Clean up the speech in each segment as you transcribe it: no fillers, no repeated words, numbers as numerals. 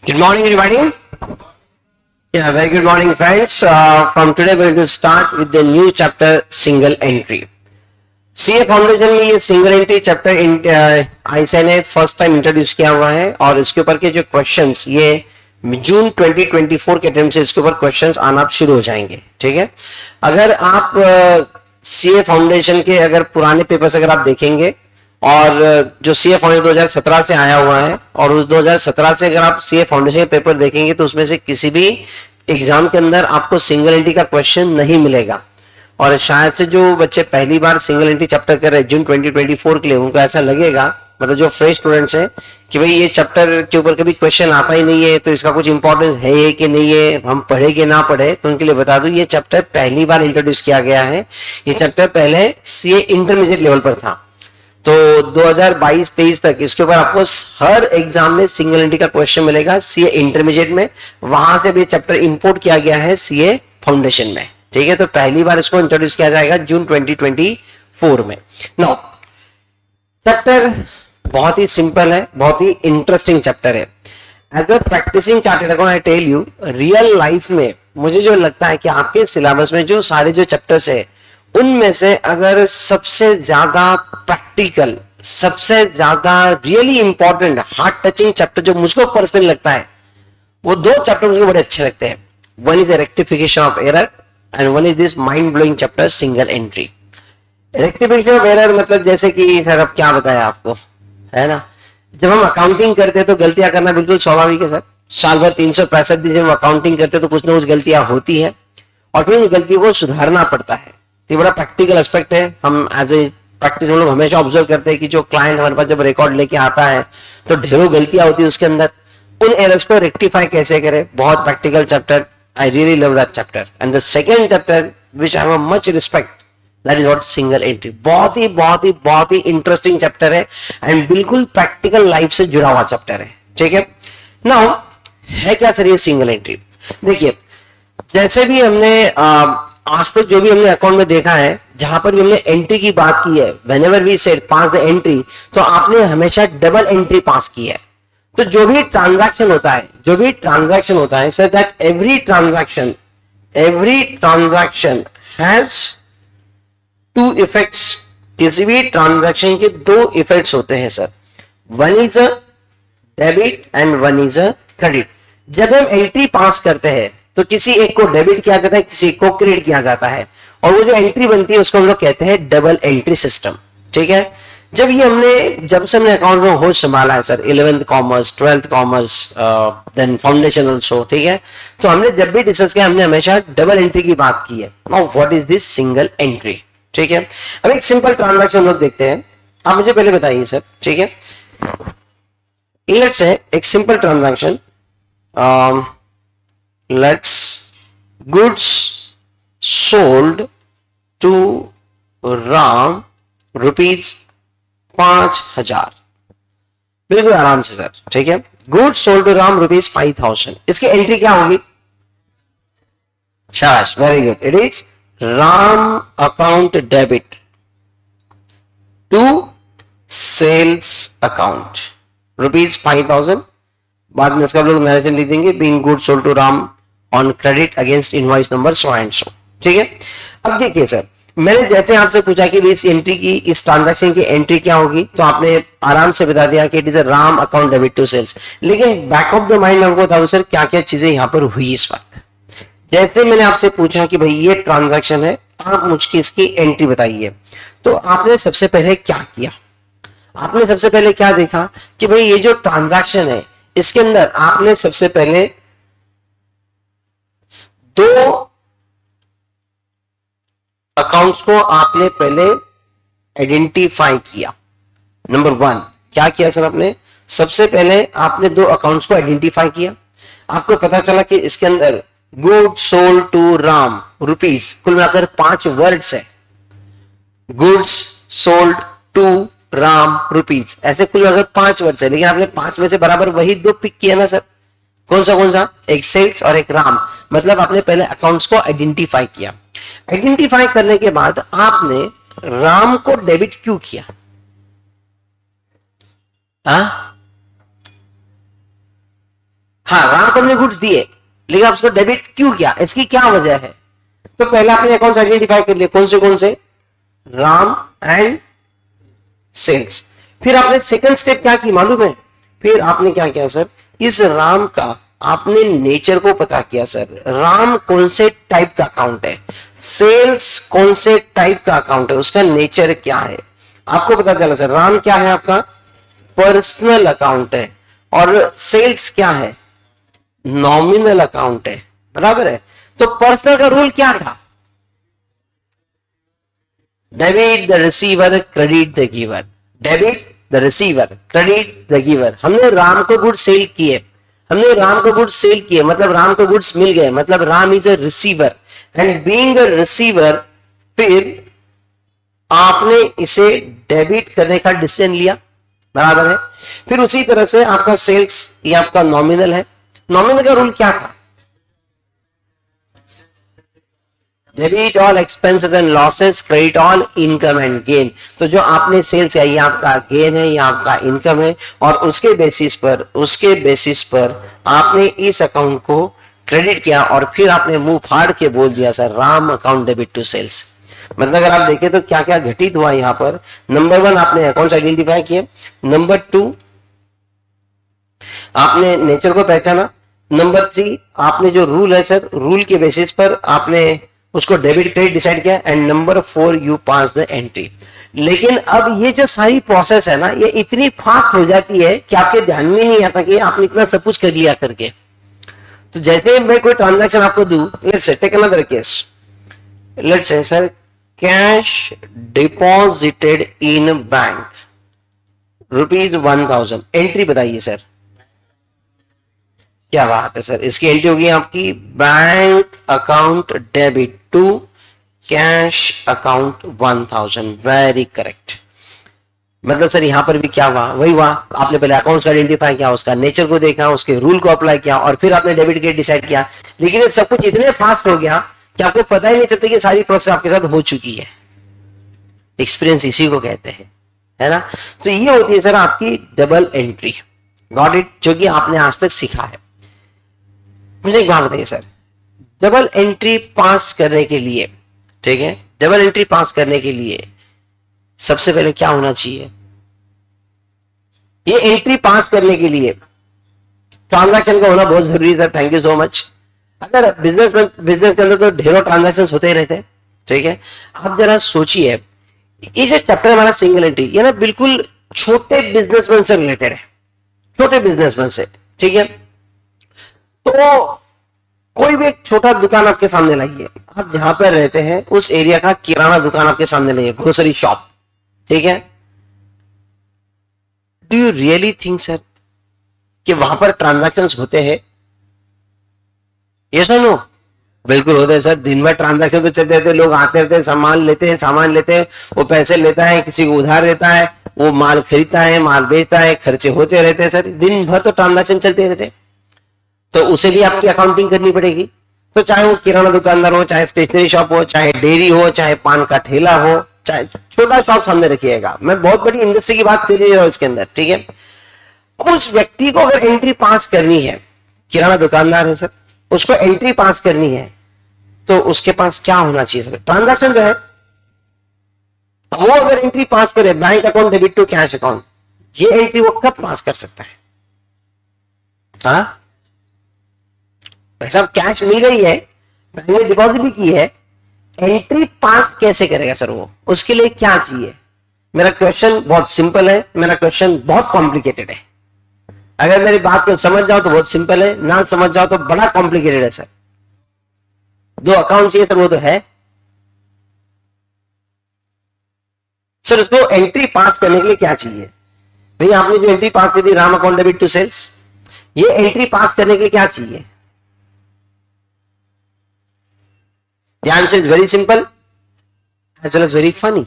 Good morning, everybody. Yeah, very good morning, friends. From today, we're going to start with the new chapter, single entry. CA foundation में ये single entry chapter ICA ने first time introduce किया हुआ है और इसके ऊपर के जो क्वेश्चंस ये जून 2024 के टाइम से इसके ऊपर क्वेश्चंस आना शुरू हो जाएंगे. ठीक है, अगर आप सीए फाउंडेशन के अगर पुराने पेपर्स अगर आप देखेंगे और जो सीए फाउंडेशन 2017 से आया हुआ है और उस 2017 से अगर आप सीए फाउंडेशन के पेपर देखेंगे तो उसमें से किसी भी एग्जाम के अंदर आपको सिंगल एंट्री का क्वेश्चन नहीं मिलेगा. और शायद से जो बच्चे पहली बार सिंगल एंट्री चैप्टर कर रहे हैं जून 2024 के लिए, उनको ऐसा लगेगा, मतलब जो फ्रेश स्टूडेंट्स हैं, कि भाई ये चैप्टर के ऊपर कभी क्वेश्चन आता ही नहीं है तो इसका कुछ इंपॉर्टेंस है कि नहीं है, हम पढ़े कि ना पढ़े. तो उनके लिए बता दूं ये चैप्टर पहली बार इंट्रोड्यूस किया गया है. ये चैप्टर पहले सीए इंटरमीडिएट लेवल पर था, तो 2022-23 तक इसके ऊपर आपको हर एग्जाम में सिंगल एंट्री का क्वेश्चन मिलेगा सीए इंटरमीडिएट में. वहां से भी चैप्टर इंपोर्ट किया गया है सीए फाउंडेशन में. ठीक है, तो पहली बार इसको इंट्रोड्यूस किया जाएगा जून 2024 में. नाउ चैप्टर बहुत ही सिंपल है, बहुत ही इंटरेस्टिंग चैप्टर है. As a practising chartered accountant I tell you, real life में मुझे जो लगता है कि आपके सिलेबस में जो सारे जो चैप्टर्स है उनमें से अगर सबसे ज्यादा प्रैक्टिकल, सबसे ज्यादा really important, heart touching chapter जो मुझको पर्सनली लगता है, वो दो चैप्टर मुझे बड़े अच्छे लगते हैं. One is rectification of error and one is this mind blowing chapter single entry. Rectification of error मतलब जैसे कि सर अब क्या बताया आपको, है ना, जब हम अकाउंटिंग करते हैं तो गलतियां करना बिल्कुल स्वाभाविक है सर. साल भर 365 दिन जब हम अकाउंटिंग करते हैं तो कुछ ना कुछ गलतियां होती है और फिर उन गलतियों को सुधारना पड़ता है. ये बड़ा प्रैक्टिकल एस्पेक्ट है. हम एज ए प्रैक्टिस हम लोग हमेशा ऑब्जर्व करते हैं कि जो क्लाइंट हमारे पास जब रिकॉर्ड लेके आता है तो ढेरों गलतियां होती है उसके अंदर. उन एरर्स को रेक्टिफाई कैसे करें, बहुत practical chapter. I really love that chapter. And the second chapter which I have much respect, that is what single entry. बहुत ही इंटरेस्टिंग चैप्टर है एंड बिल्कुल प्रैक्टिकल लाइफ से जुड़ा हुआ चैप्टर है. ठीक है, नाउ है क्या सर ये सिंगल एंट्री. देखिए, जैसे भी हमने आज तक जो भी हमने अकाउंट में देखा है, जहां पर भी हमने एंट्री की बात की है, whenever we said pass the entry, तो आपने हमेशा डबल एंट्री पास की है. तो जो भी ट्रांजैक्शन होता है sir, that every transaction has two effects. किसी भी ट्रांजैक्शन के दो इफेक्ट्स होते हैं sir. One is a debit and one is a credit. जब हम एंट्री पास करते हैं तो किसी एक को डेबिट किया जाता है, किसी एक को क्रेडिट किया जाता है, और वो जो एंट्री बनती है उसको हम लोग कहते हैं डबल एंट्री सिस्टम. ठीक है, जब से हमने अकाउंट में होश संभाला है sir, 11th commerce, 12th commerce, then foundation also. ठीक है, तो हमने जब भी डिस्कस किया हमने हमेशा डबल एंट्री की बात की है. Now what is this single entry. ठीक है, अब एक सिंपल ट्रांजैक्शन लोग देखते हैं. आप मुझे पहले बताइए सर. ठीक है, लेट्स से एक simple transaction, let's goods sold to Ram rupees 5,000. बिल्कुल आराम से सर. ठीक है, goods sold to Ram rupees 5,000. इसकी एंट्री क्या होगी? शाबाश, very good. It is Ram account debit to sales account rupees 5,000. बाद में इसका लोग नरेशन लिख देंगे, being goods sold to Ram on credit against invoice number so and so. ठीक है, अब देखिए सर, मैंने जैसे आपसे पूछा कि इस एंट्री की, इस ट्रांजैक्शन की एंट्री क्या होगी, तो आपने आराम से बता दिया कि it is a Ram account debit to sales. लेकिन बैक ऑफ द माइंड आपको बताऊं सर क्या क्या चीजें यहां पर हुई इस वक्त. जैसे मैंने आपसे पूछा कि भाई ये ट्रांजैक्शन है, आप मुझे इसकी एंट्री बताइए, तो आपने सबसे पहले क्या किया? आपने सबसे पहले क्या देखा कि भाई ये जो ट्रांजैक्शन है इसके अंदर आपने सबसे पहले दो अकाउंट्स को आपने पहले आइडेंटिफाई किया. नंबर वन क्या किया सर आपने? सबसे पहले आपने दो अकाउंट्स को आइडेंटिफाई किया. आपको पता चला कि इसके अंदर good sold to Ram rupees, कुल मिलाकर 5 वर्ड्स है. Goods sold to Ram rupees, ऐसे कुल मिलाकर 5 वर्ड्स है. लेकिन आपने 5 में से बराबर वही दो पिक किया ना सर. कौन सा? एक सेल्स और एक राम. मतलब आपने पहले अकाउंट्स को आइडेंटिफाई किया. आइडेंटिफाई करने के बाद आपने राम को डेबिट क्यों किया? हाँ, राम को हमने गुड्स दिए, लेकिन आप उसको डेबिट क्यों किया, इसकी क्या वजह है? तो पहले आपने अकाउंट्स आइडेंटिफाई कर लिए, कौन से राम एंड सेल्स। फिर आपने सेकंड स्टेप क्या की मालूम है? फिर आपने क्या किया सर, इस राम का आपने नेचर को पता किया सर, राम कौन से टाइप का अकाउंट है, सेल्स कौन से टाइप का अकाउंट है, उसका नेचर क्या है, आपको पता चला सर। राम क्या है आपका, पर्सनल अकाउंट है, और सेल्स क्या है, नॉमिनल अकाउंट है, बराबर है। तो पर्सनल का रूल क्या था, debit the receiver credit the giver, debit the receiver credit the giver. हमने राम को गुड्स सेल किए, हमने राम को गुड्स सेल किए, मतलब राम को गुड्स मिल गए, मतलब Ram is a receiver, and being a receiver फिर आपने इसे डेबिट करने का डिसीजन लिया, बराबर है। फिर उसी तरह से आपका सेल्स, ये आपका नॉमिनल है, नॉमिनल का रूल क्या था, debit all expenses and losses, credit all income and gain. तो जो आपने सेल्स है, ये आपका गेन है, ये आपका इनकम है, और उसके बेसिस पर आपने इस अकाउंट को क्रेडिट किया, और फिर आपने मुंह फाड़ के बोल दिया sir Ram account debit to sales. मतलब अगर आप देखें तो क्या क्या घटित हुआ यहां पर, नंबर 1 आपने अकाउंट्स आइडेंटिफाई किए, नंबर 2 आपने नेचर को पहचाना, नंबर 3 आपने जो रूल है सर, रूल के बेसिस पर आपने उसको डेबिट क्रेडिट डिसाइड किया, and number 4 you pass the entry. लेकिन अब ये जो सारी प्रोसेस है ना, ये इतनी फास्ट हो जाती है कि आपके ध्यान में नहीं आता कि आपने इतना सब कुछ कर लिया करके। तो जैसे मैं कोई ट्रांजैक्शन आपको दूं, let's say take another case, let's say sir cash deposited in bank ₹1000, entry बताइए सर। क्या बात है सर, इसकी एंट्री होगी आपकी bank account debit to cash account 1000, very correct. मतलब सर यहां पर भी क्या हुआ, वही हुआ, आपने पहले अकाउंट्स का आइडेंटिफाई किया, उसका नेचर को देखा, उसके रूल को अप्लाई किया, और फिर आपने डेबिट क्रेडिट डिसाइड किया। लेकिन ये सब कुछ इतने फास्ट हो गया कि आपको पता ही नहीं चलता कि सारी प्रोसेस आपके साथ हो चुकी है। एक्सपीरियंस इसी को कहते हैं, है ना। तो ये होती है सर आपकी डबल एंट्री, गॉट इट, जो कि आपने आज तक सीखा है। मुझे एक बात बताइए सर, डबल एंट्री पास करने के लिए, ठीक है, डबल एंट्री पास करने के लिए सबसे पहले क्या होना चाहिए? ये एंट्री पास करने के लिए ट्रांजैक्शन का होना बहुत जरूरी है sir, thank you so much. अगर बिजनेस के अंदर तो ढेरों ट्रांजैक्शन होते ही रहते हैं, ठीक है। आप जरा सोचिए, ये जो चैप्टर हमारा सिंगल एंट्री, ये ना बिल्कुल छोटे बिजनेसमैन से रिलेटेड है, छोटे बिजनेसमैन से, ठीक है। तो कोई भी एक छोटा दुकान आपके सामने लाइए, आप जहां पर रहते हैं उस एरिया का किराना दुकान आपके सामने लाइए, ग्रोसरी शॉप, ठीक है। Do you really think sir कि वहां पर ट्रांजैक्शंस होते हैं? यस और नो? बिल्कुल होते हैं सर, दिन भर ट्रांजैक्शन तो चलते रहते हैं, लोग आते रहते हैं, सामान लेते हैं, वो पैसे लेता है, किसी को उधार देता है, वो माल खरीदता है, माल बेचता है, खर्चे होते रहते हैं सर, दिन भर तो ट्रांजैक्शन चलते रहते हैं। तो उसे भी आपकी अकाउंटिंग करनी पड़ेगी। तो चाहे वो किराना दुकानदार हो, चाहे स्टेशनरी शॉप हो, चाहे डेयरी हो, चाहे पान का ठेला हो, चाहे छोटा शॉप सामने रखिएगा, मैं बहुत बड़ी इंडस्ट्री की बात कर रही हूँ इसके अंदर, ठीक है। उस व्यक्ति को अगर एंट्री पास करनी है, किराना दुकानदार है सर, उसको एंट्री पास करनी है, तो उसके पास क्या होना चाहिए सर? ट्रांजैक्शन जो है वो अगर एंट्री पास करे, bank account debit to cash account, ये एंट्री वो कब पास कर सकता है? हाँ, पैसा कैश मिल गई है, बैंक में डिपॉजिट भी की है, एंट्री पास कैसे करेगा सर वो? उसके लिए क्या चाहिए? मेरा क्वेश्चन बहुत सिंपल है, मेरा क्वेश्चन बहुत कॉम्प्लिकेटेड है। अगर मेरी बात को समझ जाओ तो बहुत सिंपल है, ना समझ जाओ तो बड़ा कॉम्प्लिकेटेड है सर। 2 अकाउंट चाहिए सर, वो तो है सर। उसको एंट्री पास करने के लिए क्या चाहिए? भैया आपने जो एंट्री पास कर दी, Ram account debit to sales, ये एंट्री पास करने के लिए क्या चाहिए? The answer is very simple as well as very funny.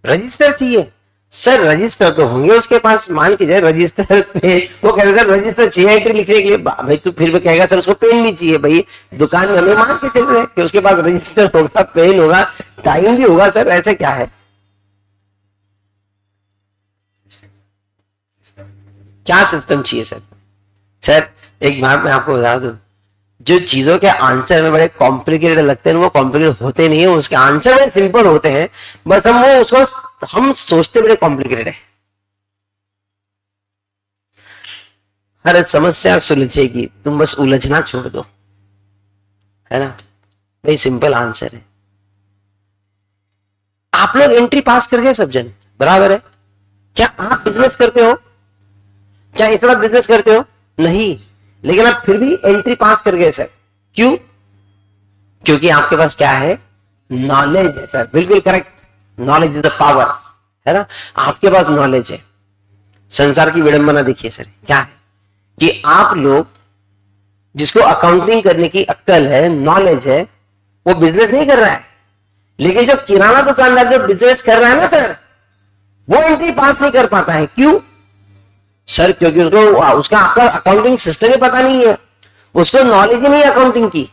Register चाहिए सर, रजिस्टर तो होंगे उसके पास, मान के जाए रजिस्टर पे वो कह रहे सर रजिस्टर चाहिए एंट्री लिखने के लिए। भाई तू फिर भी कहेगा सर उसको पेन भी चाहिए। भाई दुकान में हमें मान के चल रहे कि उसके पास रजिस्टर होगा, पेन होगा, टाइम भी होगा सर, ऐसे क्या है? क्या सिस्टम चाहिए सर? सर एक बात मैं आपको बता दूं, जो चीजों के आंसर में बड़े कॉम्प्लिकेटेड लगते हैं वो कॉम्प्लिकेटेड होते नहीं है, उसके आंसर बड़े सिंपल होते हैं, बस हम वो उसको हम सोचते बड़े कॉम्प्लिकेटेड है। हर समस्या सुलझेगी, तुम बस उलझना छोड़ दो, है ना? वही सिंपल आंसर है। आप लोग एंट्री पास कर गए सब जन, बराबर है? क्या आप बिजनेस करते हो? क्या इतना बिजनेस करते हो? नहीं, लेकिन आप फिर भी एंट्री पास कर गए सर। क्यों? क्योंकि आपके पास क्या है? नॉलेज है सर। बिल्कुल correct, knowledge is the power, है ना? आपके पास नॉलेज है। संसार की विडंबना देखिए सर, क्या है कि आप लोग जिसको अकाउंटिंग करने की अक्ल है, नॉलेज है, वो बिजनेस नहीं कर रहा है, लेकिन जो किराना दुकानदार जो बिजनेस कर रहा है ना सर, वो एंट्री पास नहीं कर पाता है। क्यों सर? क्योंकि उसको उसका अकाउंटिंग सिस्टम ही पता नहीं है, उसको नॉलेज ही नहीं अकाउंटिंग की।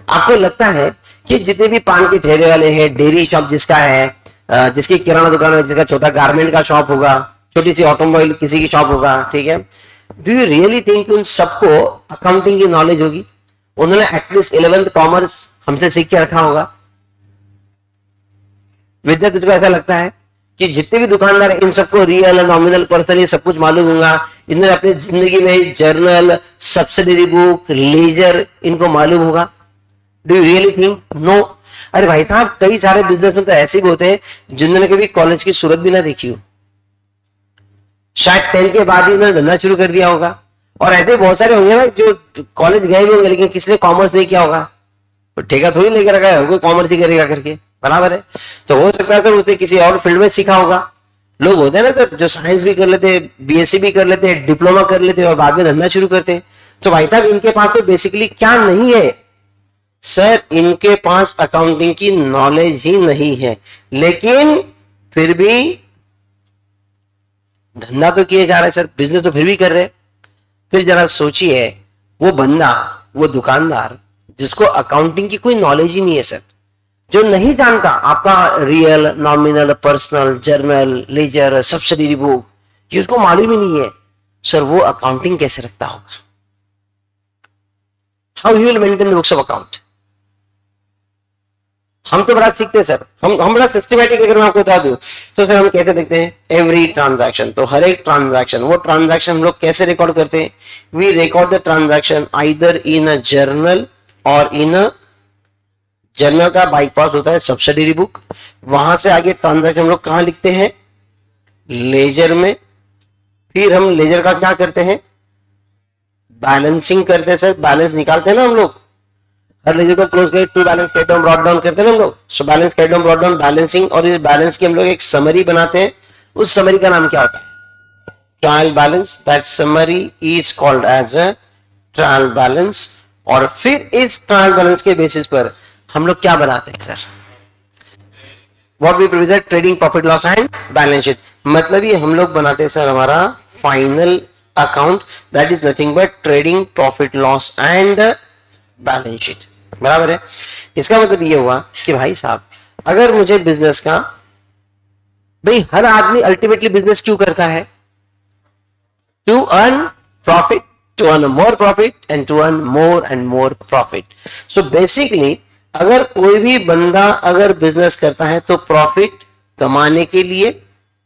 आपको लगता है कि जितने भी पान के ठेले वाले हैं, डेयरी शॉप जिसका है, जिसकी किराना दुकान है, जिसका छोटा गारमेंट का शॉप होगा, छोटी सी ऑटोमोबाइल किसी की शॉप होगा, ठीक है, डू यू रियली थिंक उन सबको अकाउंटिंग की नॉलेज होगी? उन्होंने एटलीस्ट 11th कॉमर्स हमसे सीख के रखा होगा। विद्या, तुझको ऐसा लगता है कि जितने भी दुकानदार हैं इन सबको रियल, नॉमिनल, पर्सनल ये सब कुछ मालूम होगा? इन्होंने अपनी जिंदगी में जर्नल, सब्सिडरी बुक, लेजर इनको मालूम होगा? Do you really think? No. अरे भाई साहब, कई सारे बिजनेसमैन तो ऐसे भी होते हैं जिन्होंने कभी कॉलेज की सूरत भी ना देखी हो, शायद 10th के बाद ही उन्होंने धंधा शुरू कर दिया होगा। और ऐसे बहुत सारे होंगे ना जो कॉलेज गए भी होंगे लेकिन किसी ने कॉमर्स नहीं किया होगा, तो ठेका थोड़ी लेकर रखा है कोई कॉमर्स ही करेगा करके, बराबर है? तो हो सकता है सर उसने किसी और फील्ड में सीखा होगा। लोग होते हैं ना सर जो साइंस भी कर लेते हैं, बीएससी भी कर लेते हैं, डिप्लोमा कर लेते हैं और बाद में धंधा शुरू करते हैं। तो भाई साहब इनके पास तो बेसिकली क्या नहीं है सर? इनके पास अकाउंटिंग की नॉलेज ही नहीं है, लेकिन फिर भी धंधा तो किए जा रहे हैं सर, बिजनेस तो फिर भी कर रहे हैं। फिर जरा सोचिए, वो बंदा, वो दुकानदार जिसको अकाउंटिंग की कोई नॉलेज ही नहीं है सर, जो नहीं जानता आपका real, nominal, personal, journal, ledger, subsidiary book, ये उसको मालूम ही नहीं है सर, वो अकाउंटिंग कैसे रखता होगा? How he will maintain the books of account? हम तो बड़ा सीखते हैं सर, हम बड़ा सिस्टमैटिक, अगर मैं आपको बता दूं तो सर हम कैसे देखते हैं एवरी ट्रांजैक्शन, तो हर एक ट्रांजैक्शन, वो ट्रांजैक्शन हम लोग कैसे रिकॉर्ड करते हैं? We record the transaction either in a journal और इन अ जर्नल का बाईपास होता है सब्सिडरी बुक, वहां से आगे ट्रांजैक्शन हम लोग कहां लिखते हैं? लेजर में। फिर हम लेजर का क्या करते हैं? बैलेंसिंग करते हैं सर, बैलेंस निकालते हैं ना हम लोग, हर लेजर को क्लोज करके to balance cat down brought down करते हैं हम लोग। So balance cat down brought down, balancing, और इस बैलेंस की हम लोग एक समरी बनाते हैं। उस समरी का नाम क्या होता है? Trial balance. That summary is called as a trial balance. और फिर इस ट्रायल बैलेंस के बेसिस पर हम लोग क्या बनाते हैं sir? What we prepare trading profit loss and balance sheet. मतलब ये हम लोग बनाते हैं सर हमारा final account, that is nothing but trading profit loss and balance sheet, बराबर है? इसका मतलब ये हुआ कि भाई साहब, अगर मुझे बिजनेस का, भाई हर आदमी अल्टीमेटली बिजनेस क्यों करता है? To earn profit, to earn more profit and to earn more and more profit. So basically अगर कोई भी बंदा अगर बिजनेस करता है तो प्रॉफिट कमाने के लिए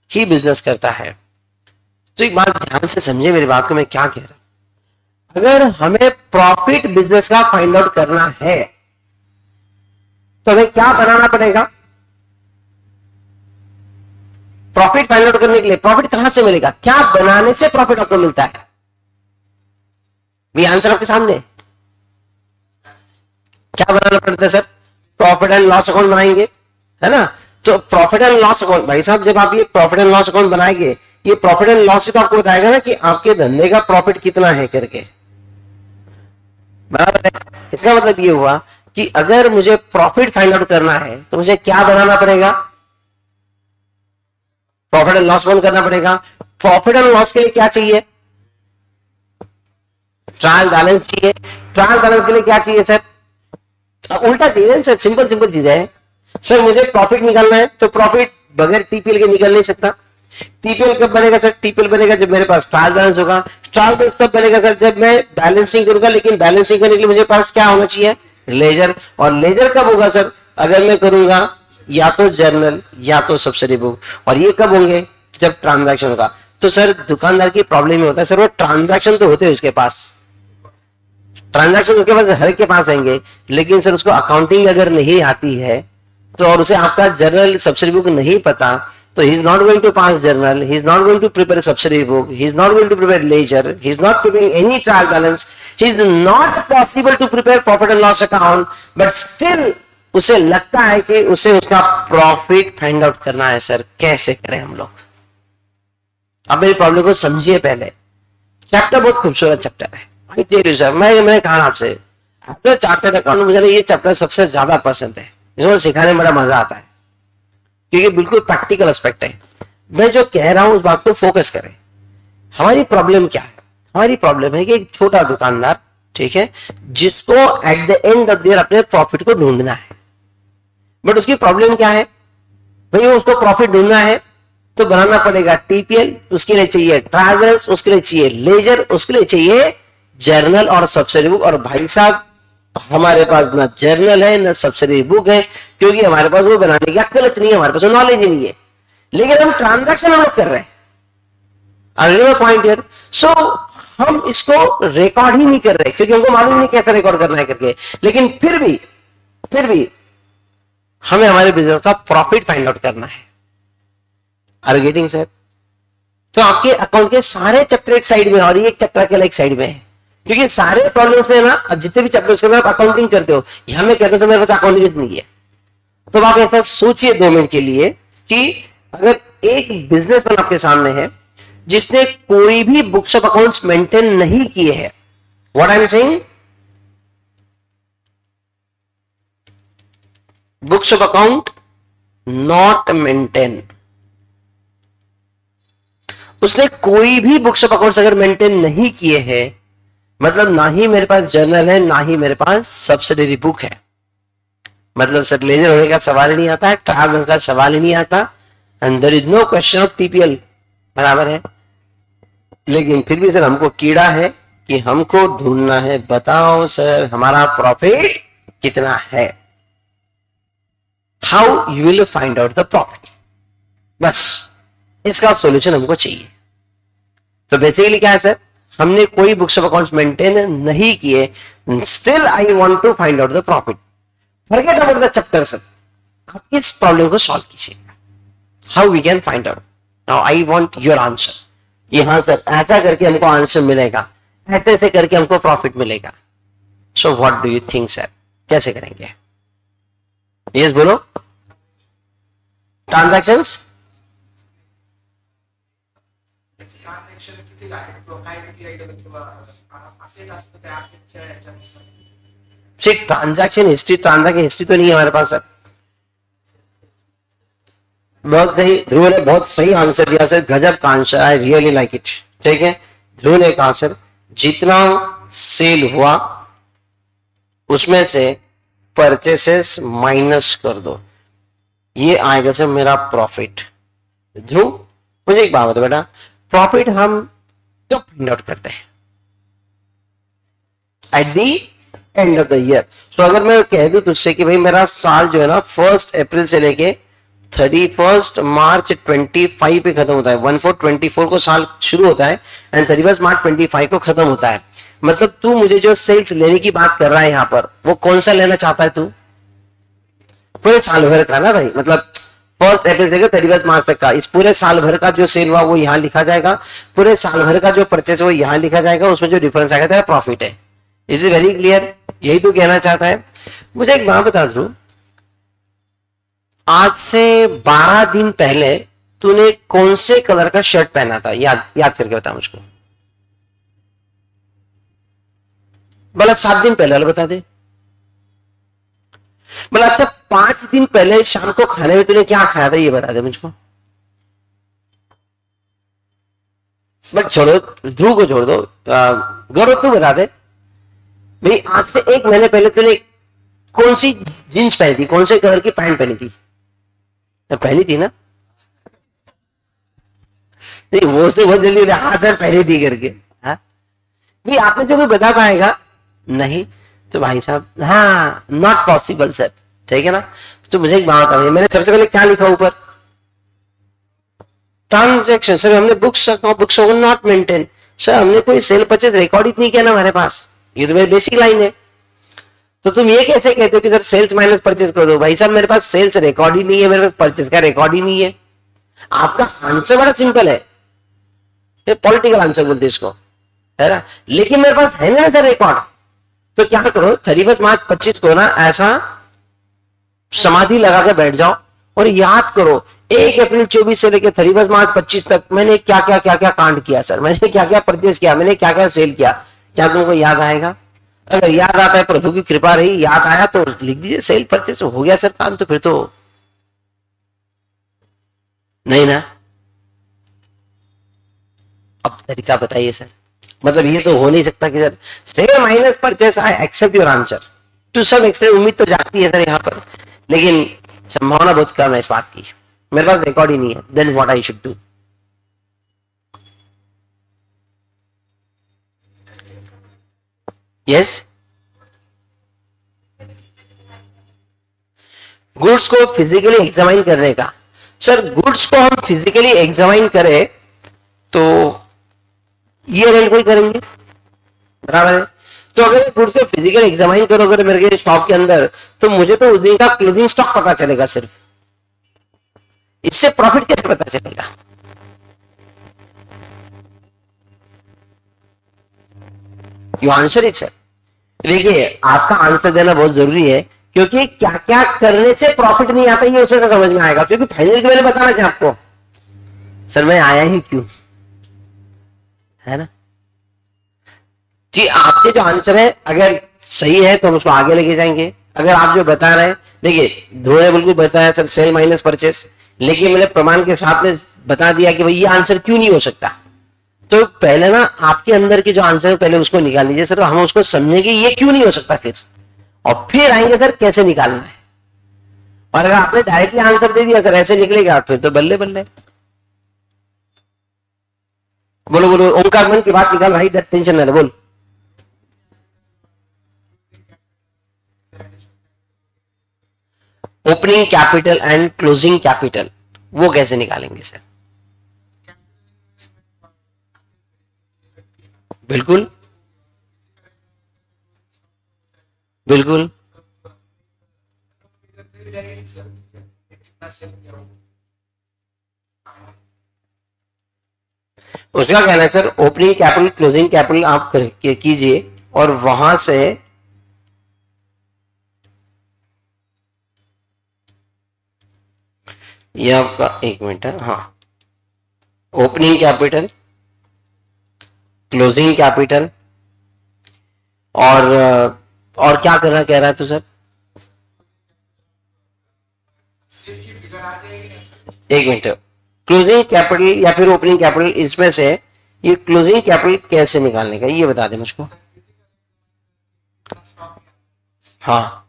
ही बिजनेस करता है। तो एक बात ध्यान से समझे मेरी बात को, मैं क्या कह रहा हूं। अगर हमें प्रॉफिट बिजनेस का फाइंड आउट करना है तो हमें क्या बनाना पड़ेगा? प्रॉफिट फाइंड आउट करने के लिए प्रॉफिट कहां से मिलेगा? क्या बनाने से प्रॉफिट आपको मिलता है? भी आंसर आपके सामने। क्या बनाना पड़ता है sir? Profit and loss account बनाएंगे, है ना? तो प्रॉफिट एंड लॉस अकाउंट, भाई साहब जब आप ये प्रॉफिट एंड लॉस अकाउंट बनाएंगे, ये प्रॉफिट एंड लॉस तो आपको बताएगा ना कि आपके धंधे का प्रॉफिट कितना है करके, बराबर है? इसका मतलब ये हुआ कि अगर मुझे प्रॉफिट फाइंड आउट करना है तो मुझे क्या बनाना पड़ेगा? प्रॉफिट एंड लॉस अकाउंट करना पड़ेगा। प्रॉफिट एंड लॉस के लिए क्या चाहिए? ट्रायल बैलेंस चाहिए। ट्रायल बैलेंस के लिए क्या चाहिए सर? उल्टा चाहिए सर, सिंपल सिंपल चीज है सर। मुझे प्रॉफिट निकालना है तो प्रॉफिट बगैर टीपीएल के निकल नहीं सकता, टीपीएल कब बनेगा सर? टीपीएल बनेगा जब मेरे पास ट्रायल बैलेंस होगा। ट्रायल बैलेंस तब बनेगा सर जब मैं बैलेंसिंग करूंगा, लेकिन बैलेंसिंग करने के लिए मुझे पास क्या होना चाहिए? लेजर। और लेजर कब होगा सर? अगर मैं करूंगा या तो जर्नल या तो सब्सिडी बुक, और ये कब होंगे? जब ट्रांजैक्शन होगा। तो सर दुकानदार की प्रॉब्लम ये होता है सर, वो ट्रांजैक्शन तो होते हैं उसके पास, ट्रांजैक्शन उसके पास हर के पास आएंगे, लेकिन सर उसको अकाउंटिंग अगर नहीं आती है तो, और उसे आपका जर्नल सब्सिडी बुक नहीं पता, तो he is not going to pass journal, he is not going to prepare a subsidy book, he is not going to prepare ledger, he is not preparing any trial balance, he is not possible to prepare profit and loss account, but still उसे लगता है कि उसे उसका profit find out करना है। Sir कैसे करें हम लोग? अब मेरी प्रॉब्लम को समझिए पहले। चैप्टर बहुत खूबसूरत चैप्टर है, आई टेल यू सर, मैंने कहा आपसे चार्टर्ड अकाउंट मुझे ये चैप्टर सबसे ज्यादा पसंद है, इसको सिखाने में बड़ा मजा आता है क्योंकि बिल्कुल प्रैक्टिकल एस्पेक्ट है। मैं जो कह रहा हूं उस बात को फोकस करें। हमारी प्रॉब्लम क्या है? हमारी प्रॉब्लम है कि एक छोटा दुकानदार, ठीक है, जिसको at the end of the year अपने प्रॉफिट को ढूंढना है, बट उसकी प्रॉब्लम क्या है भाई? उसको प्रॉफिट ढूंढना है तो बनाना पड़ेगा टीपीएल, उसके लिए चाहिए ट्रायल बैलेंस, उसके लिए चाहिए लेजर, उसके लिए चाहिए जर्नल और सब्सिडी बुक। और भाई साहब हमारे पास ना जर्नल है ना सब्सिडी बुक है, क्योंकि हमारे पास वो बनाने की अक्ल नहीं है, हमारे पास नॉलेज ही नहीं है, लेकिन हम ट्रांजैक्शन हम लोग कर रहे हैं। Point here. सो हम इसको रिकॉर्ड ही नहीं कर रहे क्योंकि हमको मालूम नहीं कैसे रिकॉर्ड करना है करके, लेकिन फिर भी हमें हमारे बिजनेस का प्रॉफिट फाइंड आउट करना है। Are you getting sir? तो आपके अकाउंट के सारे चैप्टर एक साइड में और एक चैप्टर के एक साइड में है, क्योंकि सारे प्रॉब्लम्स में ना जितने भी चैप्टर्स में आप अकाउंटिंग करते हो, यहां मैं कहता हूं मेरे पास अकाउंटिंग नहीं है। तो आप ऐसा सोचिए 2 मिनट के लिए कि अगर एक बिजनेसमैन आपके सामने है जिसने कोई भी बुक्स ऑफ अकाउंट्स मेंटेन नहीं किए हैं, what I am saying, books of account not maintain, उसने कोई भी बुक्स ऑफ अकाउंट्स अगर मेंटेन नहीं किए हैं, मतलब ना ही मेरे पास जर्नल है ना ही मेरे पास सब्सिडरी बुक है, मतलब सर लेजर होने का सवाल ही नहीं आता है, ट्रायल का सवाल ही नहीं आता, and there is no question of TPL, बराबर है। लेकिन फिर भी सर हमको कीड़ा है कि हमको ढूंढना है, बताओ सर हमारा प्रॉफिट कितना है, how you will find out the profit, बस इसका सॉल्यूशन हमको चाहिए। तो बेसिकली क्या है सर, हमने कोई बुक्स ऑफ अकाउंट्स मेंटेन नहीं किए, still I want to find out the profit, forget about the chapter sir, आप इस प्रॉब्लम को सॉल्व कीजिए, how we can find out. Now I want your answer, ये हाँ सर ऐसा करके हमको आंसर मिलेगा, ऐसे ऐसे करके हमको प्रॉफिट मिलेगा। So what do you think sir, कैसे करेंगे? यस बोलो। ट्रांजैक्शंस ट्रांजैक्शन हिस्ट्री तो नहीं है हमारे पास सर। बहुत सही, ध्रुव ने बहुत सही आंसर दिया सर, गजब का answer, I really like it. ठीक है, ध्रुव ने कहा सर जितना सेल हुआ उसमें से परचेसेस माइनस कर दो, ये आएगा सर मेरा प्रॉफिट। ध्रुव मुझे एक बात बताओ बेटा, प्रॉफिट हम कब फाइंड आउट करते हैं? At the end of the year. So अगर मैं कह दूं तुझसे कि भाई मेरा साल जो है ना 1 अप्रैल से लेके 31 मार्च 25 पे खत्म होता है, 1424 को साल शुरू होता है एंड 31 मार्च 25 को खत्म होता है, मतलब तू मुझे जो सेल्स लेने की बात कर रहा है यहाँ पर, वो कौन सा लेना चाहता है तू? पूरे साल भर का ना भाई, मतलब 1 अप्रैल से 31 मार्च तक का, इस पूरे साल भर का जो सेल हुआ वो यहाँ लिखा जाएगा, पूरे साल भर का जो परचेस वो यहाँ लिखा जाएगा, उसमें जो डिफरेंस आएगा तेरा प्रॉफिट है। Is it very clear? यही तू कहना चाहता है? मुझे एक बात बता दूं, आज से 12 दिन पहले तूने कौन से कलर का शर्ट पहना था? याद करके बता मुझको। बोला 7 दिन पहले, बता दे। बोला अच्छा 5 दिन पहले शाम को खाने में तूने क्या खाया था, ये बता दे मुझको। बस छोड़ो, ध्रुव को छोड़ दो, गौरव तू बता दे भाई, आज से 1 महीने पहले तूने कौन सी जींस पहनी थी, कौन से कलर की पैंट पहनी थी? पहनी थी ना? नहीं वो उसने बहुत जल्दी बोला हाँ सर पहले दी करके। हाँ भी आपने जो कोई बता पाएगा नहीं तो भाई साहब हाँ नॉट पॉसिबल सर, ठीक है ना। तो मुझे एक बात बताइए, मैंने सबसे पहले क्या लिखा ऊपर, ट्रांजेक्शन। सर हमने बुक्स नॉट मेंटेन, सर हमने कोई सेल परचेज रिकॉर्ड ही नहीं किया ना हमारे पास, ये तो मेरी बेसिक लाइन है। तो तुम ये कैसे कहते हो कि सर सेल्स माइनस परचेज कर दो, भाई साहब मेरे पास सेल्स रिकॉर्ड ही नहीं है, मेरे पास परचेज का रिकॉर्ड ही नहीं है। आपका आंसर बड़ा सिंपल है, ये पॉलिटिकल आंसर बोलते इसको, है ना, लेकिन मेरे पास है ना सर रिकॉर्ड। तो क्या करो 31 मार्च 25 को ना ऐसा समाधि लगा के बैठ जाओ और याद करो 1 अप्रैल 24 से लेकर 31 मार्च 25 तक मैंने क्या क्या कांड किया सर, मैंने क्या क्या परचेज किया, मैंने क्या क्या सेल किया। क्या तुमको याद आएगा? अगर याद आता है प्रभु की कृपा रही, याद आया तो लिख दीजिए सेल परचेज, हो गया सर काम। तो फिर तो नहीं ना। अब तरीका बताइए सर, मतलब ये तो हो नहीं सकता कि sir sale minus purchase, I accept your answer to some extent, उम्मीद तो जाती है सर यहाँ पर, लेकिन संभावना बहुत कम है इस बात की, मेरे पास रिकॉर्ड ही नहीं है। Then what I should do? Yes, goods को फिजिकली एग्जामाइन करने का। सर गुड्स को हम फिजिकली एग्जामाइन करें तो ये रेंट कोई करेंगे, बराबर है। तो अगर गुड्स को फिजिकल एग्जामाइन करो अगर मेरे शॉप के अंदर, तो मुझे तो उस दिन का क्लोजिंग स्टॉक पता चलेगा सिर्फ, इससे प्रॉफिट कैसे पता चलेगा? You answer it sir. देखिए आपका आंसर देना बहुत जरूरी है, क्योंकि क्या क्या करने से प्रॉफिट नहीं आता ये उसमें से समझ में आएगा। क्योंकि फाइनल मैंने बताना चाहिए आपको सर मैं आया ही क्यों, है ना जी। आपके जो आंसर है अगर सही है तो हम उसको आगे लेके जाएंगे। अगर आप जो बता रहे हैं, देखिए ध्रुव ने बिल्कुल बताया सर सेल माइनस परचेस, लेकिन मैंने प्रमाण के साथ में बता दिया कि भाई ये आंसर क्यों नहीं हो सकता। तो पहले ना आपके अंदर की जो आंसर है पहले उसको निकाल लीजिए सर, हम उसको समझेंगे ये क्यों नहीं हो सकता फिर, और फिर आएंगे सर कैसे निकालना है। और अगर आपने डायरेक्टली आंसर दे दिया सर ऐसे निकलेगा, फिर तो बल्ले बल्ले। बोलो बोलो ओंकार मन की बात निकाल भाई, टेंशन ना ले, बोल। Opening capital and closing capital वो कैसे निकालेंगे सर? बिल्कुल बिल्कुल। उसका कहना है sir opening capital closing capital आप कीजिए और वहां से ये आपका 1 मिनट है, हाँ ओपनिंग कैपिटल क्लोजिंग कैपिटल और क्या करना कह रहा है तो सर 1 मिनट, क्लोजिंग कैपिटल या फिर ओपनिंग कैपिटल इसमें से ये क्लोजिंग कैपिटल कैसे निकालने का ये बता दे मुझको। हाँ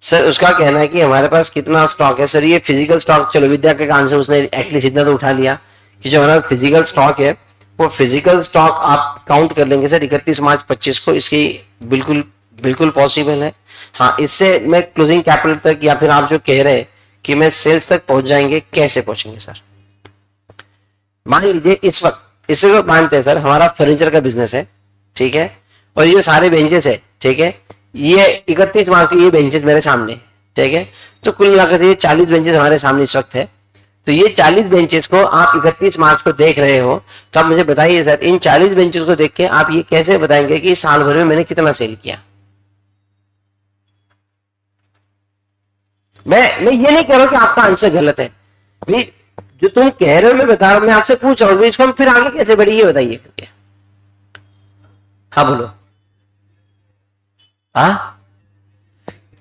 सर उसका कहना है कि हमारे पास कितना स्टॉक है सर, ये फिजिकल स्टॉक, चलो विद्या के आंसर उसने एटलीस्ट इतना तो उठा लिया कि जो हमारा फिजिकल स्टॉक है वो फिजिकल स्टॉक आप काउंट कर लेंगे सर 31 मार्च 25 को, इसकी बिल्कुल बिल्कुल पॉसिबल है। हाँ इससे मैं क्लोजिंग कैपिटल तक या फिर आप जो कह रहे हैं कि मैं सेल्स तक पहुंच जाएंगे, कैसे पहुंचेंगे सर? मान लीजिए इस वक्त इसे तो मानते हैं सर हमारा फर्नीचर का बिजनेस है, ठीक है, और ये सारे बेंचेस है, ठीक है, ये 31 मार्च के ये बेंचेस मेरे सामने, ठीक है, तो कुल मिलाकर से ये 40 बेंचेस हमारे सामने इस वक्त है। तो ये 40 बेंचेस को आप 31 मार्च को देख रहे हो, तो आप मुझे बताइए सर इन 40 बेंचेस को देख के आप ये कैसे बताएंगे कि साल भर में मैंने कितना सेल किया? मैं ये नहीं कह रहा हूं कि आपका आंसर गलत है भाई, जो तुम कह रहे हो मैं बता रहा हूं, मैं आपसे पूछ रहा हूँ इसको हम फिर आगे कैसे बढ़ी ये बताइए करके। हाँ बोलो। हाँ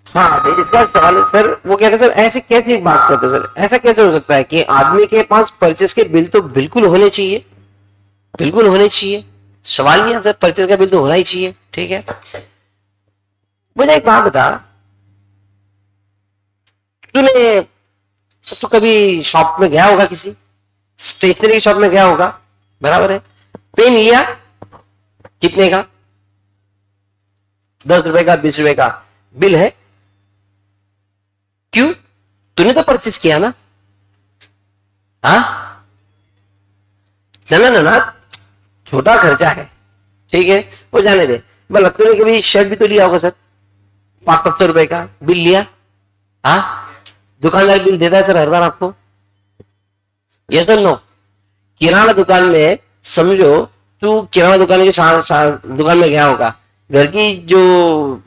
हाँ इसका सवाल है सर, वो कहते सर ऐसे कैसे एक बात करते सर, ऐसा कैसे हो सकता है कि आदमी के पास परचेस के बिल तो बिल्कुल होने चाहिए, बिल्कुल होने चाहिए, सवाल नहीं है सर, परचेस का बिल तो होना ही चाहिए, ठीक है। मुझे एक बात बता, तूने तो कभी शॉप में गया होगा किसी, स्टेशनरी शॉप में गया होगा, बराबर है, पेन लिया, कितने का, 10 रुपए का, 20 रुपए का, बिल है, क्यों, तूने तो परचेस किया ना, हाँ ना ना ना ना, छोटा खर्चा है, ठीक है, वो जाने दे। मतलब तूने कभी शर्ट भी तो लिया होगा सर, 500-700 रुपए का बिल लिया, हाँ, दुकानदार बिल देता है सर हर बार आपको, यस और नो। किराना दुकान में समझो, तू किराना दुकान के दुकान में गया होगा, घर की जो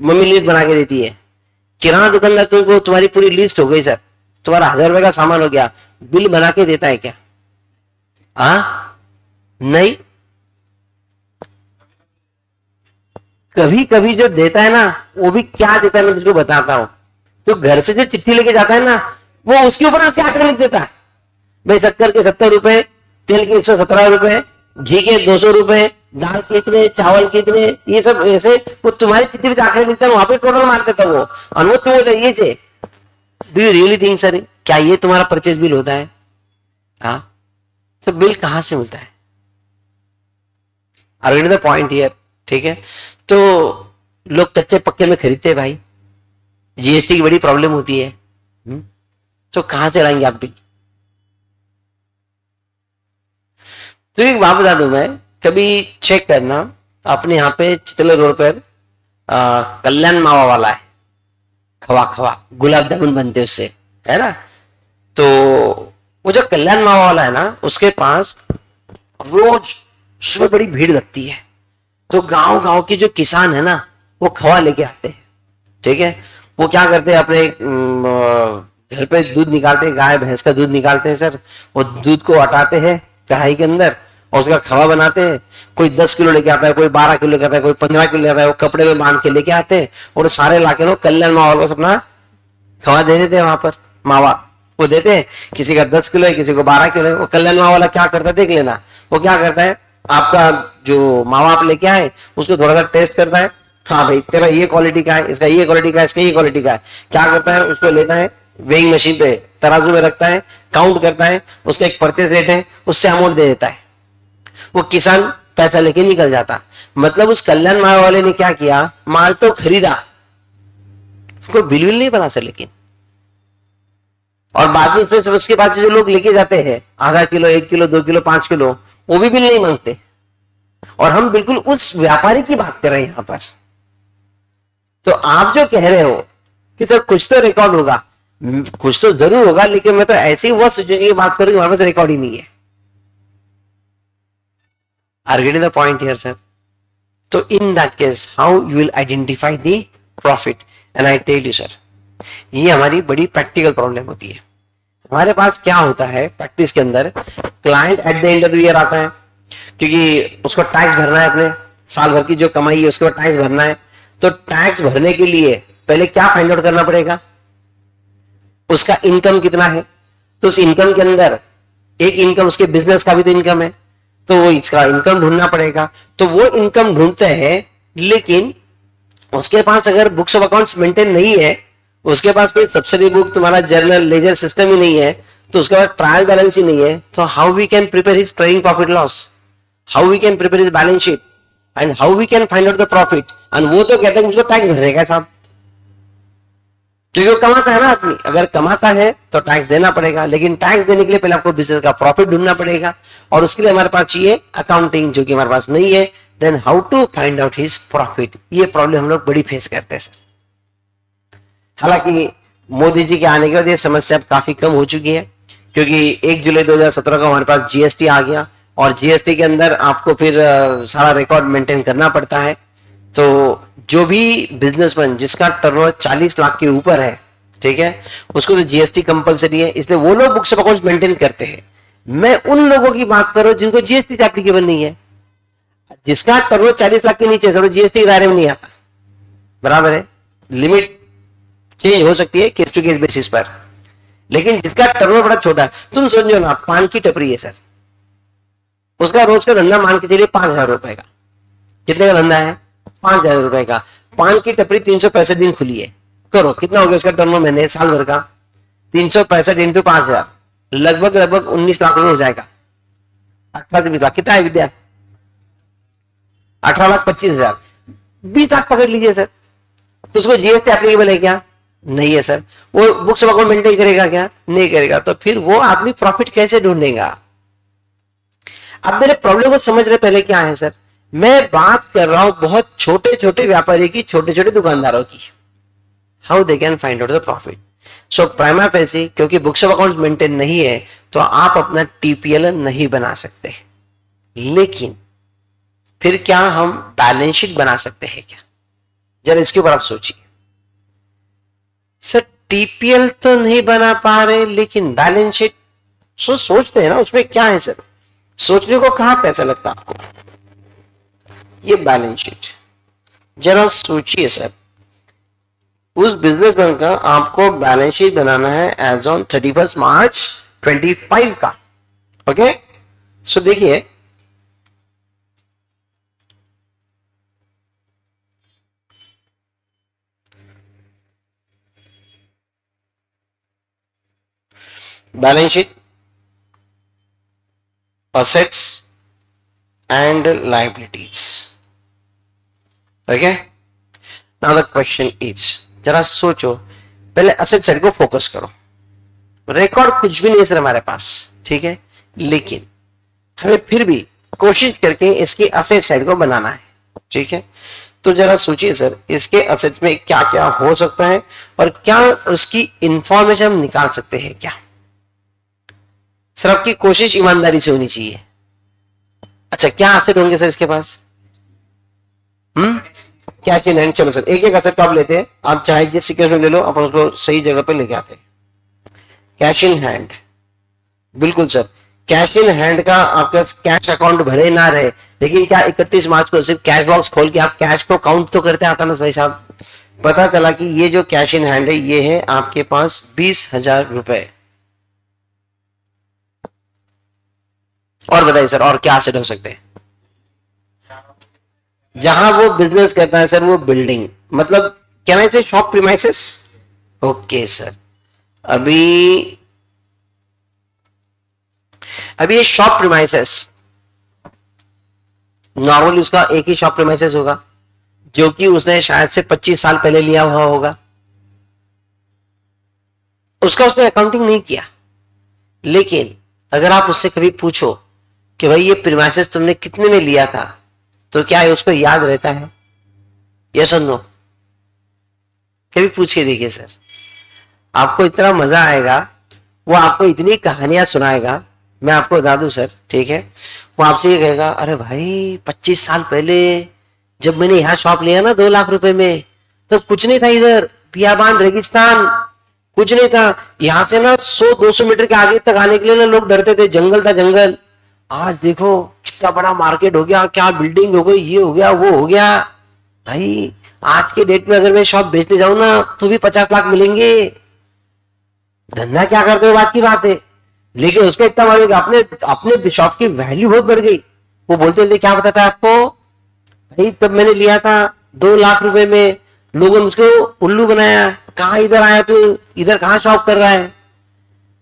मम्मी लिस्ट बना के देती है, किराना दुकानदार तुमको तुम्हारी पूरी लिस्ट हो गई सर, तुम्हारा 1000 रुपए का सामान हो गया, बिल बना के देता है क्या, हाँ, नहीं, कभी कभी जो देता है ना, वो भी क्या देता है मैं तुझको बताता हूं। तो घर से जो चिट्ठी लेके जाता है ना, वो उसके ऊपर उसके आंकड़े लिख देता है, भाई शक्कर के 70 रुपए, तेल के 117 रुपए, घी के 200 रुपए, दाल के इतने, चावल के इतने, ये सब ऐसे वो तुम्हारी चिट्ठी में आंकड़े लिखता है, वहां पे टोटल मार देता वो, और वो तुम ये चाहिए। Do you really think sir, क्या ये तुम्हारा परचेज बिल होता है, हाँ, तो बिल कहां से मिलता है, are get the point here, ठीक है। तो लोग कच्चे पक्के में खरीदते हैं भाई, जीएसटी की बड़ी प्रॉब्लम होती है, तो कहां से लाएंगे आप बिल। तो एक बात बता दूं मैं, कभी चेक करना, अपने यहाँ पे चितले रोड पर कल्याण मावा वाला है, खवा खवा गुलाब जामुन बनते उससे, है ना, तो वो जो कल्याण मावा वाला है ना, उसके पास रोज सुबह बड़ी भीड़ लगती है। तो गांव गांव के जो किसान है ना, वो खवा लेके आते हैं, ठीक है, वो क्या करते हैं, अपने घर पे दूध निकालते हैं, गाय भैंस का दूध निकालते हैं सर, वो दूध को हटाते हैं कढ़ाई के अंदर और उसका खवा बनाते हैं। कोई 10 किलो लेके आता है, कोई 12 किलो लेके आता है, कोई 15 किलो लेके आता है, वो कपड़े में बांध के लेके आते हैं और सारे लाके ना कल्याण मावा वाला अपना खवा दे देते हैं, वहां पर मावा वो देते हैं, किसी का 10 किलो है, किसी को 12 किलो है। वो कल्याण मावा वाला क्या करता है देख लेना, वो क्या करता है, आपका जो मावा आप लेके आए उसको थोड़ा सा टेस्ट करता है, हाँ भाई तेरा ये क्वालिटी का है, इसका ये क्वालिटी का है, इसका ये क्वालिटी का है, क्या करता है, उसको लेता है वेइंग मशीन पे तराजू में रखता है, काउंट करता है, उसका एक परचेज रेट है, उससे अमाउंट दे देता है, वो किसान पैसा लेके निकल जाता। मतलब उस कल्याण मावा वाले ने क्या किया, माल तो खरीदा, उसको बिल नहीं बना सर, लेकिन और बाद में फिर उसके बाद जो लोग लेके जाते हैं आधा किलो, 1 किलो, 2 किलो, 5 किलो, वो भी बिल नहीं मांगते। और हम बिल्कुल उस व्यापारी की बात कर रहे हैं यहां पर। तो आप जो कह रहे हो कि सर कुछ तो रिकॉर्ड होगा, कुछ तो जरूर होगा, लेकिन मैं तो ऐसी वो सिचुएशन की बात करूं हमारे पास रिकॉर्ड ही नहीं है। Are getting the point here sir. तो in that case how you will identify the profit, and I tell you sir, ये हमारी बड़ी प्रैक्टिकल प्रॉब्लम होती है। हमारे पास क्या होता है प्रैक्टिस के अंदर, client at the end of the year आता है, क्योंकि उसको टैक्स भरना है, अपने साल भर की जो कमाई है उसके बाद टैक्स भरना है। तो टैक्स भरने के लिए पहले क्या फाइंड आउट करना पड़ेगा, उसका इनकम कितना है। तो उस इनकम के अंदर एक इनकम उसके बिजनेस का भी तो इनकम है, तो वो इसका इनकम ढूंढना पड़ेगा। तो वो इनकम ढूंढते हैं, लेकिन उसके पास अगर बुक्स ऑफ अकाउंट्स मेंटेन नहीं है, उसके पास कोई सब्सिडी बुक, तुम्हारा जर्नल लेजर सिस्टम ही नहीं है, तो उसके बाद ट्रायल बैलेंस ही नहीं है, तो how we can prepare his trading profit loss, how we can prepare his balance sheet, and how we can find out the profit. And वो तो कहते हैं मुझको टैक्स भरने का साहब, क्योंकि वो कमाता है ना आदमी, अगर कमाता है तो टैक्स देना पड़ेगा, लेकिन टैक्स देने के लिए पहले आपको बिजनेस का प्रॉफिट ढूंढना पड़ेगा, और उसके लिए हमारे पास चाहिए अकाउंटिंग, जो कि हमारे पास नहीं है। Then how to find out his profit, ये प्रॉब्लम हम लोग बड़ी फेस करते हैं सर। हालांकि मोदी जी के आने के बाद ये समस्या अब काफी कम हो चुकी है, क्योंकि 1 जुलाई 2017 को हमारे पास जीएसटी आ गया, और जीएसटी के अंदर आपको फिर सारा रिकॉर्ड मेंटेन करना पड़ता है। तो जो भी बिजनेसमैन जिसका टर्नओवर 40 लाख के ऊपर है, ठीक है, उसको तो जीएसटी कंपलसरी है, इसलिए वो लोग बुक्स ऑफ अकाउंट्स मेंटेन करते हैं। मैं उन लोगों की बात कर रहा हूं जिनको जीएसटी एप्लीकेबल नहीं है, जिसका टर्नओवर 40 लाख के नीचे है, जीएसटी के दायरे में नहीं आता, बराबर है, लिमिट चेंज हो सकती है केस टू केस बेसिस पर, लेकिन जिसका टर्नओवर बड़ा छोटा है, तुम समझो ना, पान की टपरी है सर, उसका रोज का धंधा मान के चलिए 5,000 रुपए का, कितने का धंधा है, 5,000 रुपए का। पान की टपरी 365 दिन खुली है, करो कितना हो गया उसका टर्नओवर महीने साल भर का, 365 इंटू 5,000, लगभग 19 लाख रुपए हो जाएगा, 18 से 20 लाख कितना है विद्या? 18,25,000, 20 लाख पकड़ लीजिए सर। तो उसको जीएसटी एप्लीकेबल है क्या? नहीं है सर। वो बुक्स ऑफ अकाउंट मेंटेन करेगा क्या? नहीं करेगा। तो फिर वो आदमी प्रॉफिट कैसे ढूंढेगा? अब मेरे प्रॉब्लम को समझ रहे पहले क्या है सर? मैं बात कर रहा हूं बहुत छोटे छोटे व्यापारी की, छोटे छोटे दुकानदारों की, how they can find out the profit. So prima facie, क्योंकि बुक्स ऑफ अकाउंट्स मेंटेन नहीं है तो आप अपना टीपीएल नहीं बना सकते, लेकिन फिर क्या हम बैलेंस शीट बना सकते हैं क्या? जरा इसके ऊपर आप सोचिए सर। टीपीएल तो नहीं बना पा रहे, लेकिन बैलेंस शीट सोचते हैं ना, उसमें क्या है सर? सोचने को कहां पैसा लगता आपको? ये बैलेंस शीट जरा सोचिए सर। उस बिजनेसमैन का आपको बैलेंस शीट बनाना है एज ऑन 31 मार्च 25 का। ओके, सो देखिए balance sheet, assets and liabilities. Okay, now the question is, जरा सोचो, पहले असेट साइड को फोकस करो। रिकॉर्ड कुछ भी नहीं है सर हमारे पास, ठीक है, लेकिन हमें फिर भी कोशिश करके इसकी असेट साइड को बनाना है, ठीक है। तो जरा सोचिए सर, इसके असेट्स में क्या क्या हो सकता है और क्या उसकी इंफॉर्मेशन हम निकाल सकते हैं क्या? सर आपकी कोशिश ईमानदारी से होनी चाहिए। अच्छा, क्या एसेट होंगे सर इसके पास? Cash in hand. चलो सर, एक एक एसेट को आप लेते हैं, आप चाहे जिस सीक्वेंस में ले लो, आप उसको सही जगह पे लेके आते हैं। कैश इन हैंड, बिल्कुल सर, कैश इन हैंड का आपके पास कैश अकाउंट भले ना रहे, लेकिन क्या 31 मार्च को सिर्फ कैश बॉक्स खोल के आप कैश को काउंट तो करते आता ना भाई साहब? पता चला कि ये जो कैश इन हैंड है ये है आपके पास 20,000 रुपए। और बताइए सर, और क्या एसेट हो सकते हैं? जहां वो बिजनेस करता है सर, वो बिल्डिंग, मतलब क्या ना, इसे शॉप प्रीमाइसेस। ओके सर, अभी ये शॉप प्रीमाइसेस नॉर्मली उसका एक ही शॉप प्रीमाइसेस होगा, जो कि उसने शायद से 25 साल पहले लिया हुआ होगा। उसका उसने अकाउंटिंग नहीं किया, लेकिन अगर आप उससे कभी पूछो कि भाई ये प्रीमाइसेस तुमने कितने में लिया था, तो क्या है उसको याद रहता है? यस और नो? कभी पूछ के देखिए सर, आपको इतना मजा आएगा, वो आपको इतनी कहानियां सुनाएगा। मैं आपको बता दूं सर, ठीक है, वो आपसे ये कहेगा, अरे भाई 25 साल पहले जब मैंने यहाँ शॉप लिया ना 2 लाख रुपए में, तो कुछ नहीं था, इधर बियाबान रेगिस्तान, कुछ नहीं था। यहां से ना 100-200 मीटर के आगे तक आने के लिए ना लोग डरते थे, जंगल था जंगल। आज देखो कितना बड़ा मार्केट हो गया, क्या बिल्डिंग हो गई, ये हो गया, वो हो गया। भाई आज के डेट में अगर मैं शॉप बेचने जाऊं ना तो भी 50 लाख मिलेंगे। धंधा क्या करते हो बात की बात है, लेकिन उसका इतना मालूम अपने अपने शॉप की वैल्यू बहुत बढ़ गई। वो बोलते क्या बताता है आपको, भाई तब मैंने लिया था 2 लाख रुपए में, लोगों ने मुझको उल्लू बनाया, कहा इधर आया तू, इधर कहां शॉप कर रहा है।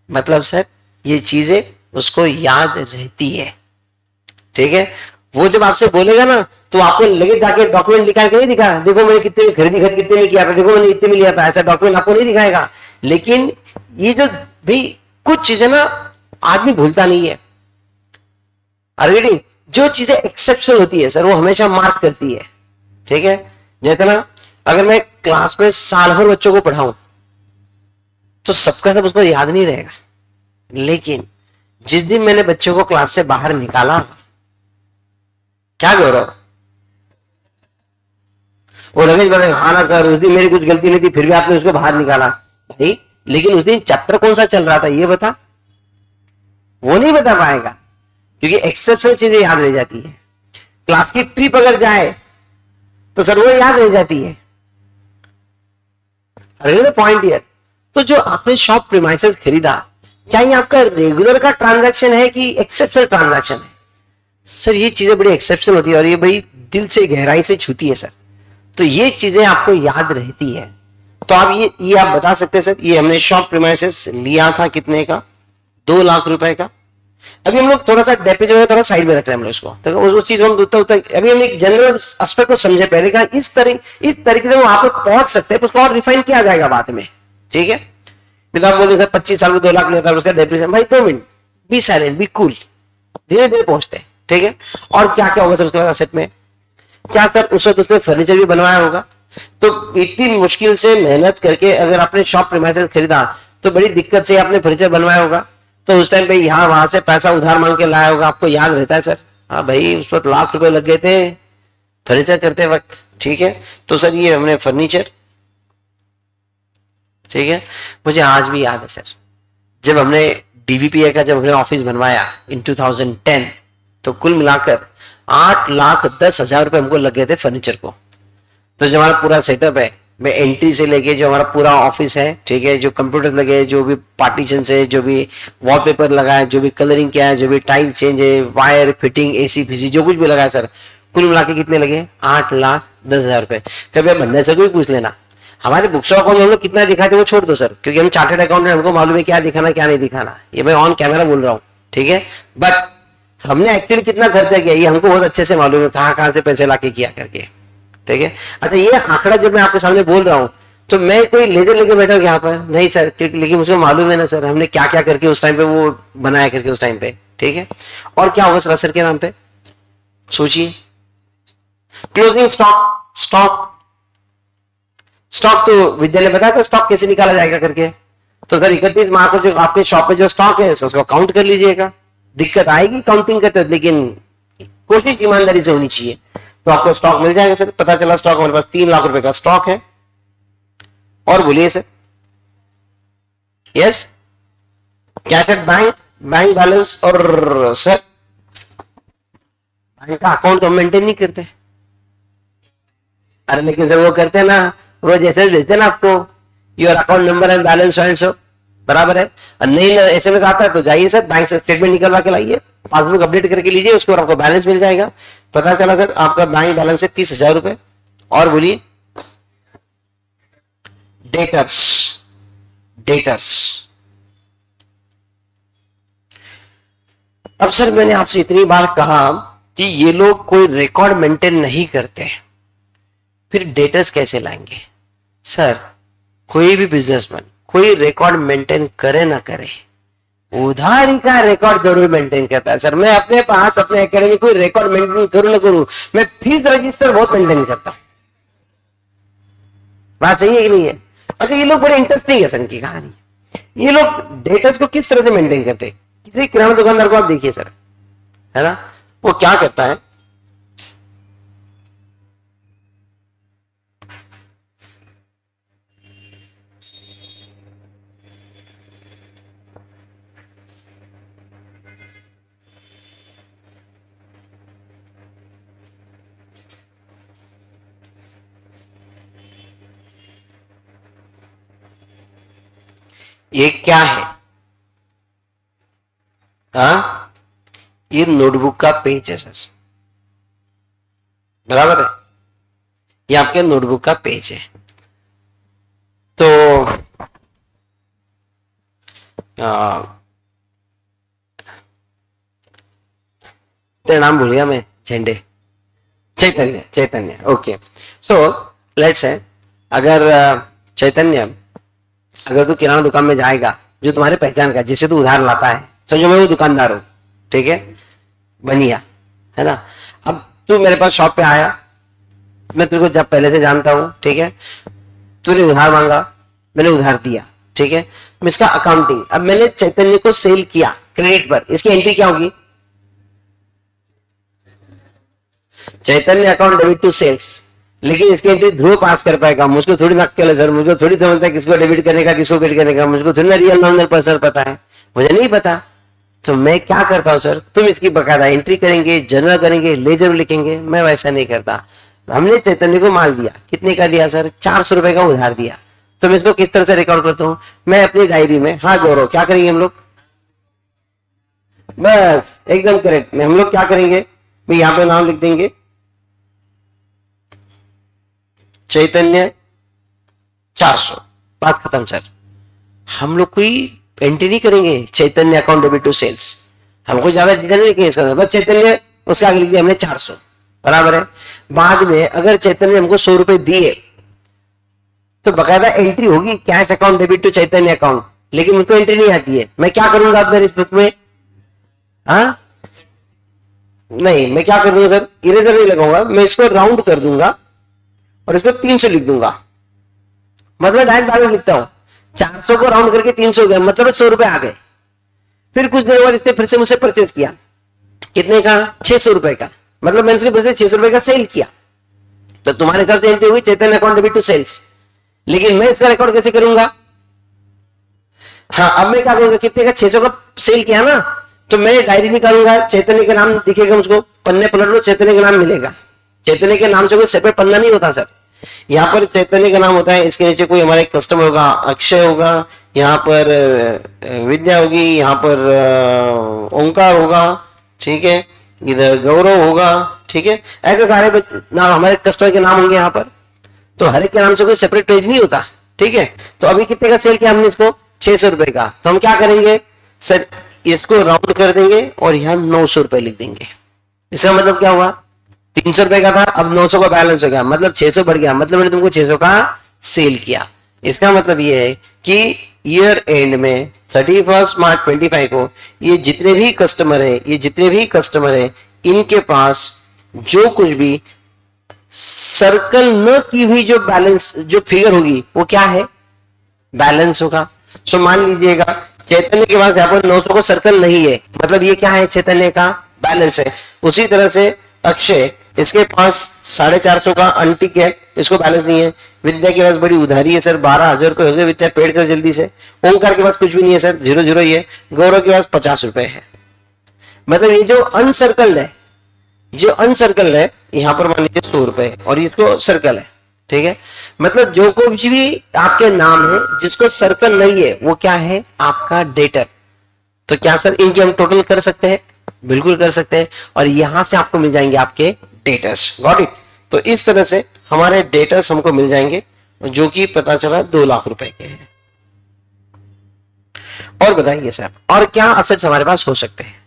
मतलब सर ये चीजें उसको याद रहती है, ठीक है। वो जब आपसे बोलेगा ना तो आपको लगे जाके डॉक्यूमेंट दिखा के नहीं दिखा, देखो मैंने कितने में खरीदी, खरीद कितने में किया था, देखो मैंने इतने में लिया था, ऐसा डॉक्यूमेंट आपको नहीं दिखाएगा। लेकिन ये जो भाई कुछ चीजें ना आदमी भूलता नहीं है। अरे जो चीजें एक्सेप्शनल होती है सर, वो हमेशा मार्क करती है, ठीक है। जैसे ना अगर मैं क्लास में साल भर बच्चों को पढ़ाऊं तो सबका सब उसको याद नहीं रहेगा, लेकिन जिस दिन मैंने बच्चों को क्लास से बाहर निकाला, क्या गौरव, वो रमेश बोले हाँ ना सर, उस दिन मेरी कुछ गलती नहीं थी, फिर भी आपने उसको बाहर निकाला। भाई लेकिन उस दिन चैप्टर कौन सा चल रहा था ये बता, वो नहीं बता पाएगा, क्योंकि एक्सेप्शनल चीजें याद रह जाती है। क्लास की ट्रिप अगर जाए तो सर वो याद रह जाती है। अरे पॉइंट हियर, तो जो आपने शॉप प्रीमाइसेस खरीदा, क्या ये आपका रेगुलर का ट्रांजैक्शन है कि एक्सेप्शनल ट्रांजैक्शन है? सर ये चीजें बड़ी एक्सेप्शनल होती है और ये बड़ी दिल से गहराई से छूती है सर, तो ये चीजें आपको याद रहती है। तो आप ये आप बता सकते हैं सर, ये हमने शॉप प्रीमाइसेस लिया था कितने का, 2 लाख रुपए का, अभी हम लोग थोड़ा सा डेप्रिसिएशन है थोड़ा साइड में रख रहे हैं हम लोग इसको, तो उस चीज को हम उतना अभी हम एक जनरल एस्पेक्ट को समझे पहले का, इस तरीके से वहां पर पहुंच सकते हैं, उसको और रिफाइन किया जाएगा बाद में, ठीक है। आप बोलते सर 25 साल में 2 लाख नहीं होता उसका डेप्रिसिएशन, भाई 2 minute, be silent, be cool, धीरे धीरे पहुंचते हैं, ठीक है। और क्या क्या होगा सर उसके बाद एसेट में, क्या सर उस वक्त उसने फर्नीचर भी बनवाया होगा, तो इतनी मुश्किल से मेहनत करके अगर आपने शॉप प्रीमाइसेस खरीदा तो बड़ी दिक्कत से आपने फर्नीचर बनवाया होगा, तो उस टाइम पे यहाँ वहां से पैसा उधार मांग के लाया होगा, आपको याद रहता है सर, हाँ भाई उस वक्त लाख रुपए लग गए थे फर्नीचर करते वक्त, ठीक है। तो सर ये हमने फर्नीचर, ठीक है, मुझे आज भी याद है सर, जब हमने डीवीपीए का जब हमने ऑफिस बनवाया इन 2010, तो कुल मिलाकर 8,10,000 रुपए हमको लग गए थे फर्नीचर को। तो जो हमारा पूरा सेटअप है, मैं एंट्री से लेके जो हमारा पूरा ऑफिस है, ठीक है, जो कंप्यूटर लगे, जो भी पार्टीशन है, जो भी वॉलपेपर लगा है, जो भी कलरिंग किया है, जो भी टाइल चेंज है, वायर फिटिंग, एसी फीसी जो कुछ भी लगा है सर, कुल मिला के कितने लगे, 8,10,000 रुपए। कभी आप बंदे से कोई पूछ लेना, हमारे बुक शॉप में हम लोग कितना दिखाते वो छोड़ दो सर, क्योंकि हम चार्टर्ड अकाउंटेंट, हमको मालूम है क्या दिखाना क्या नहीं दिखाना, ये मैं ऑन कैमरा बोल रहा हूँ, ठीक है। बट हमने एक्चुअली कितना खर्चा किया ये हमको बहुत अच्छे से मालूम है, कहाँ कहाँ से पैसे लाके किया करके, ठीक है। अच्छा ये आंकड़ा जब मैं आपके सामने बोल रहा हूँ तो मैं कोई लेजर लेके बैठा हूँ यहाँ पर नहीं सर, क्योंकि लेकिन मुझे मालूम है ना सर हमने क्या क्या करके उस टाइम पे वो बनाया करके उस टाइम पे, ठीक है। और क्या होगा सर असर के नाम पे सोचिए, क्लोजिंग स्टॉक, स्टॉक तो विद्या ने बताया था स्टॉक कैसे निकाला जाएगा करके, तो सर 31 मार्च को जो आपके शॉप पे जो स्टॉक है उसको काउंट कर लीजिएगा, दिक्कत आएगी काउंटिंग करते, लेकिन कोशिश ईमानदारी से होनी चाहिए, तो आपको स्टॉक मिल जाएगा सर। पता चला स्टॉक हमारे पास 3 लाख रुपए का स्टॉक है, और बोलिए sir, yes, cash at bank, bank balance, और सर बैंक का अकाउंट तो हम मेंटेन नहीं करते, अरे लेकिन सर वो करते हैं ना, रोज एसएमएस भेजते हैं ना आपको, your account number and balance and सब बराबर है, और नहीं एसएमएस आता है तो जाइए सर बैंक से स्टेटमेंट निकलवा के लाइए, पासबुक अपडेट करके लीजिए, उसके बाद आपको बैलेंस मिल जाएगा। पता चला सर आपका बैंक बैलेंस है 30,000 रुपए। और बोलिए डेटर्स, डेटर्स, अब सर मैंने आपसे इतनी बार कहा कि ये लोग कोई रिकॉर्ड मेंटेन नहीं करते, फिर डेटर्स कैसे लाएंगे सर? कोई भी बिजनेसमैन कोई रिकॉर्ड मेंटेन करे ना करे, उधारी का रिकॉर्ड जरूर मेंटेन करता है सर। मैं अपने पास अपने एकेडमी कोई रिकॉर्ड मेंटेन करूं ना करूं, मैं फीस रजिस्टर बहुत मेंटेन करता हूं, बात सही है कि नहीं है? अच्छा ये लोग बड़े इंटरेस्टिंग है सर की कहानी, ये लोग डेटर्स को किस तरह से मेंटेन करते हैं। किसी किराना दुकानदार को आप देखिए सर, है ना, वो क्या करता है, ये क्या है, हाँ ये नोटबुक का पेज है सर, बराबर है, ये आपके नोटबुक का पेज है। तो तेरा नाम भूल गया मैं, झंडे, चैतन्य, चैतन्य, ओके। सो लेट्स से अगर चैतन्य, अगर तू किराना दुकान में जाएगा, जो तुम्हारे पहचान का, जिसे तू उधार लाता है, समझो मैं वो दुकानदार हूं, ठीक है, बनिया, है ना। अब तू मेरे पास शॉप पे आया, मैं तुझको जब पहले से जानता हूं, ठीक है, तूने उधार मांगा, मैंने उधार दिया, ठीक है, मैं इसका अकाउंटिंग, अब मैंने चैतन्य को सेल किया क्रेडिट पर, इसकी एंट्री क्या होगी, चैतन्य अकाउंट डेबिट टू सेल्स, लेकिन इसकी एंट्री ध्रुव पास कर पाएगा, मुझको थोड़ी नक्कल है सर, मुझको थोड़ी समझता है किसको डेबिट करने का किसको क्रेडिट करने का, मुझको थोड़ी ना रियल नॉमिनल पर्सन पता है, मुझे नहीं पता। तो मैं क्या करता हूं सर, तुम इसकी बकायदा एंट्री करेंगे, जर्नल करेंगे, लेजर लिखेंगे, मैं वैसा नहीं करता। हमने चैतन्य को माल दिया, कितने का दिया सर, 400 रुपए का उधार दिया, तो मैं इसको किस तरह से रिकॉर्ड करता हूँ, मैं अपनी डायरी में, हाँ गौरव क्या करेंगे हम लोग, बस एकदम करेक्ट, हम लोग क्या करेंगे, मैं यहाँ पे नाम लिख देंगे चैतन्य 400, बात खत्म सर। हम लोग कोई एंट्री नहीं करेंगे चैतन्य अकाउंट डेबिट टू सेल्स, हमको ज्यादा डिटेल नहीं लिखे इसका, बस चैतन्य उसके आगे लिख दिया हमने 400, बराबर है। बाद में अगर चैतन्य हमको 100 रुपए दिए तो बकायदा एंट्री होगी cash account debit to Chaitanya account, लेकिन मुझको एंट्री नहीं आती है। मैं क्या करूंगा अब मेरे इस बुक में, हाँ नहीं, मैं क्या कर दूंगा सर, इरेजर नहीं लगाऊंगा, मैं इसको राउंड कर दूंगा और इसको 300 लिख दूंगा, मतलब डायरेक्ट बैलेंस लिखता हूं। 400 को राउंड करके 300 हो गया, मतलब 100 रुपए आ गए। फिर कुछ देर बाद इसने फिर से मुझसे परचेज किया, कितने का, 600 रुपए का, मतलब मैंने उसके फिर से 600 रुपए का सेल किया, तो तुम्हारे हिसाब से एंट्री हुई चैतन्य अकाउंट डेबिट टू सेल्स। लेकिन मैं इसका रिकॉर्ड कैसे करूंगा, हाँ अब मैं क्या करूंगा, कितने का, 600 का सेल किया ना, तो मैं डायरी निकालूंगा, चैतन्य का नाम दिखेगा मुझको, पन्ने पलट लो चैतन्य का नाम मिलेगा। चैतन्य के नाम से कोई सेपरेट पन्ना नहीं होता सर, यहाँ पर चैतन्य का नाम होता है, इसके नीचे कोई हमारे कस्टमर होगा, अक्षय होगा, यहाँ पर विद्या होगी, यहाँ पर ओंकार होगा, ठीक है, इधर गौरव होगा, ठीक है, ऐसे सारे नाम हमारे कस्टमर के नाम होंगे यहाँ पर। तो हर एक के नाम से कोई सेपरेट पेज नहीं होता, ठीक है। तो अभी कितने का सेल किया हमने इसको, 600 रुपए का, तो हम क्या करेंगे सर, इसको राउंड कर देंगे और यहाँ 900 रुपए लिख देंगे। इसका मतलब क्या हुआ, 300 रुपए का था, अब 900 का बैलेंस हो गया, मतलब 600 बढ़ गया, मतलब मैंने तुमको 600 का सेल किया। इसका मतलब ये है कि ईयर एंड में 31 मार्च 25 को ये जितने भी कस्टमर है इनके पास जो कुछ भी सर्कल न की हुई जो बैलेंस, जो फिगर होगी वो क्या है, बैलेंस होगा। सो मान लीजिएगा चैतन्य के पास यहाँ पर 900 को सर्कल नहीं है, मतलब ये क्या है, चैतन्य का बैलेंस है। उसी तरह से अक्षय, इसके पास 450 का अनटिक है, इसको बैलेंस नहीं है। विद्या के पास बड़ी उधारी है सर, 12,000 रुपए हो गए, विद्या पेड कर जल्दी से। ओंकार के पास कुछ भी नहीं है सर, 0 ही है। गौरव के पास 50 रुपए है। मतलब ये जो अनसर्कल्ड है, यहाँ पर मान लीजिए 100 रुपए और इसको सर्कल है, ठीक है। मतलब जो कुछ भी आपके नाम है जिसको सर्कल नहीं है वो क्या है, आपका डेटर। तो क्या सर इनकी हम टोटल कर सकते हैं, बिल्कुल कर सकते हैं, और यहां से आपको मिल जाएंगे आपके डेटर्स, गॉट इट। तो इस तरह से हमारे डेटर्स हमको मिल जाएंगे, जो कि पता चला 2 लाख रुपए के हैं। और बताइए सर, और क्या असेट्स हमारे पास हो सकते हैं।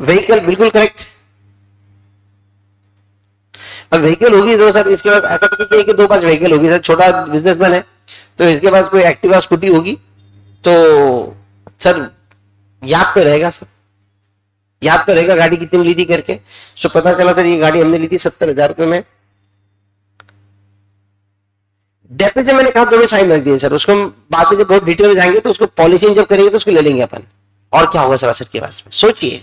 व्हीकल, बिल्कुल करेक्ट। अब व्हीकल होगी तो सर इसके पास ऐसा तो नहीं कि 2-5 व्हीकल होगी सर, छोटा बिजनेसमैन है तो इसके पास कोई एक्टिवा स्कूटी होगी, तो सर याद तो रहेगा सर, याद तो रहेगा गाड़ी कितनी ली थी करके। सो पता चला सर ये गाड़ी हमने ली थी 70,000 रुपए में। डेप्रिसिएशन मैंने कहा तो साइन रख दिया सर, उसको हम बाद में जब बहुत डिटेल में जाएंगे तो उसको पॉलिशिंग जब करेंगे तो उसको ले लेंगे अपन। और क्या होगा सर असर के पास में, सोचिए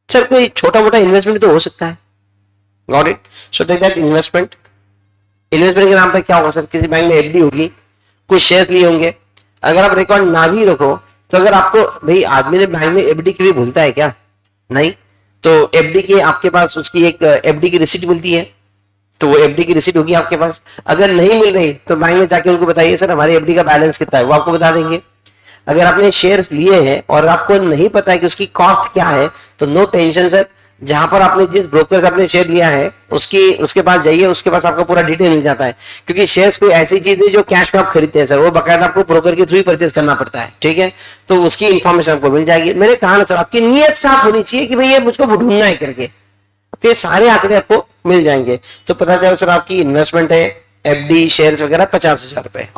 सर, कोई छोटा मोटा इन्वेस्टमेंट तो हो सकता है, got it. So take that investment के नाम पर क्या होगा सर, किसी बैंक में एफडी होगी, कुछ शेयर लिए होंगे। अगर आप रिकॉर्ड ना भी रखो तो अगर आपको, भाई आदमी ने बैंक में एफडी के लिए भूलता है क्या, नहीं, तो एफडी के आपके पास उसकी एक एफडी की रिसीट मिलती है, तो वो एफडी की रिसीट होगी आपके पास। अगर नहीं मिल रही तो बैंक में जाके उनको बताइए सर हमारी एफडी का बैलेंस कितना है, वो आपको बता देंगे। अगर आपने शेयर्स लिए हैं और आपको नहीं पता है कि उसकी कॉस्ट क्या है, तो नो टेंशन सर, जहां पर आपने जिस ब्रोकर से आपने शेयर लिया है उसके पास जाइए, उसके पास आपको पूरा डिटेल मिल जाता है। क्योंकि शेयर्स कोई ऐसी चीज नहीं जो कैश में आप खरीदते हैं सर, वो बकायदा आपको ब्रोकर के थ्रू ही परचेज करना पड़ता है, ठीक है। तो उसकी इंफॉर्मेशन आपको मिल जाएगी। मैंने कहा ना सर, आपकी नीयत साफ होनी चाहिए कि भाई ये मुझको ढूंढना है करके, तो ये सारे आंकड़े आपको मिल जाएंगे। तो पता चला सर आपकी इन्वेस्टमेंट है एफडी शेयर्स वगैरह 50,000 रुपए।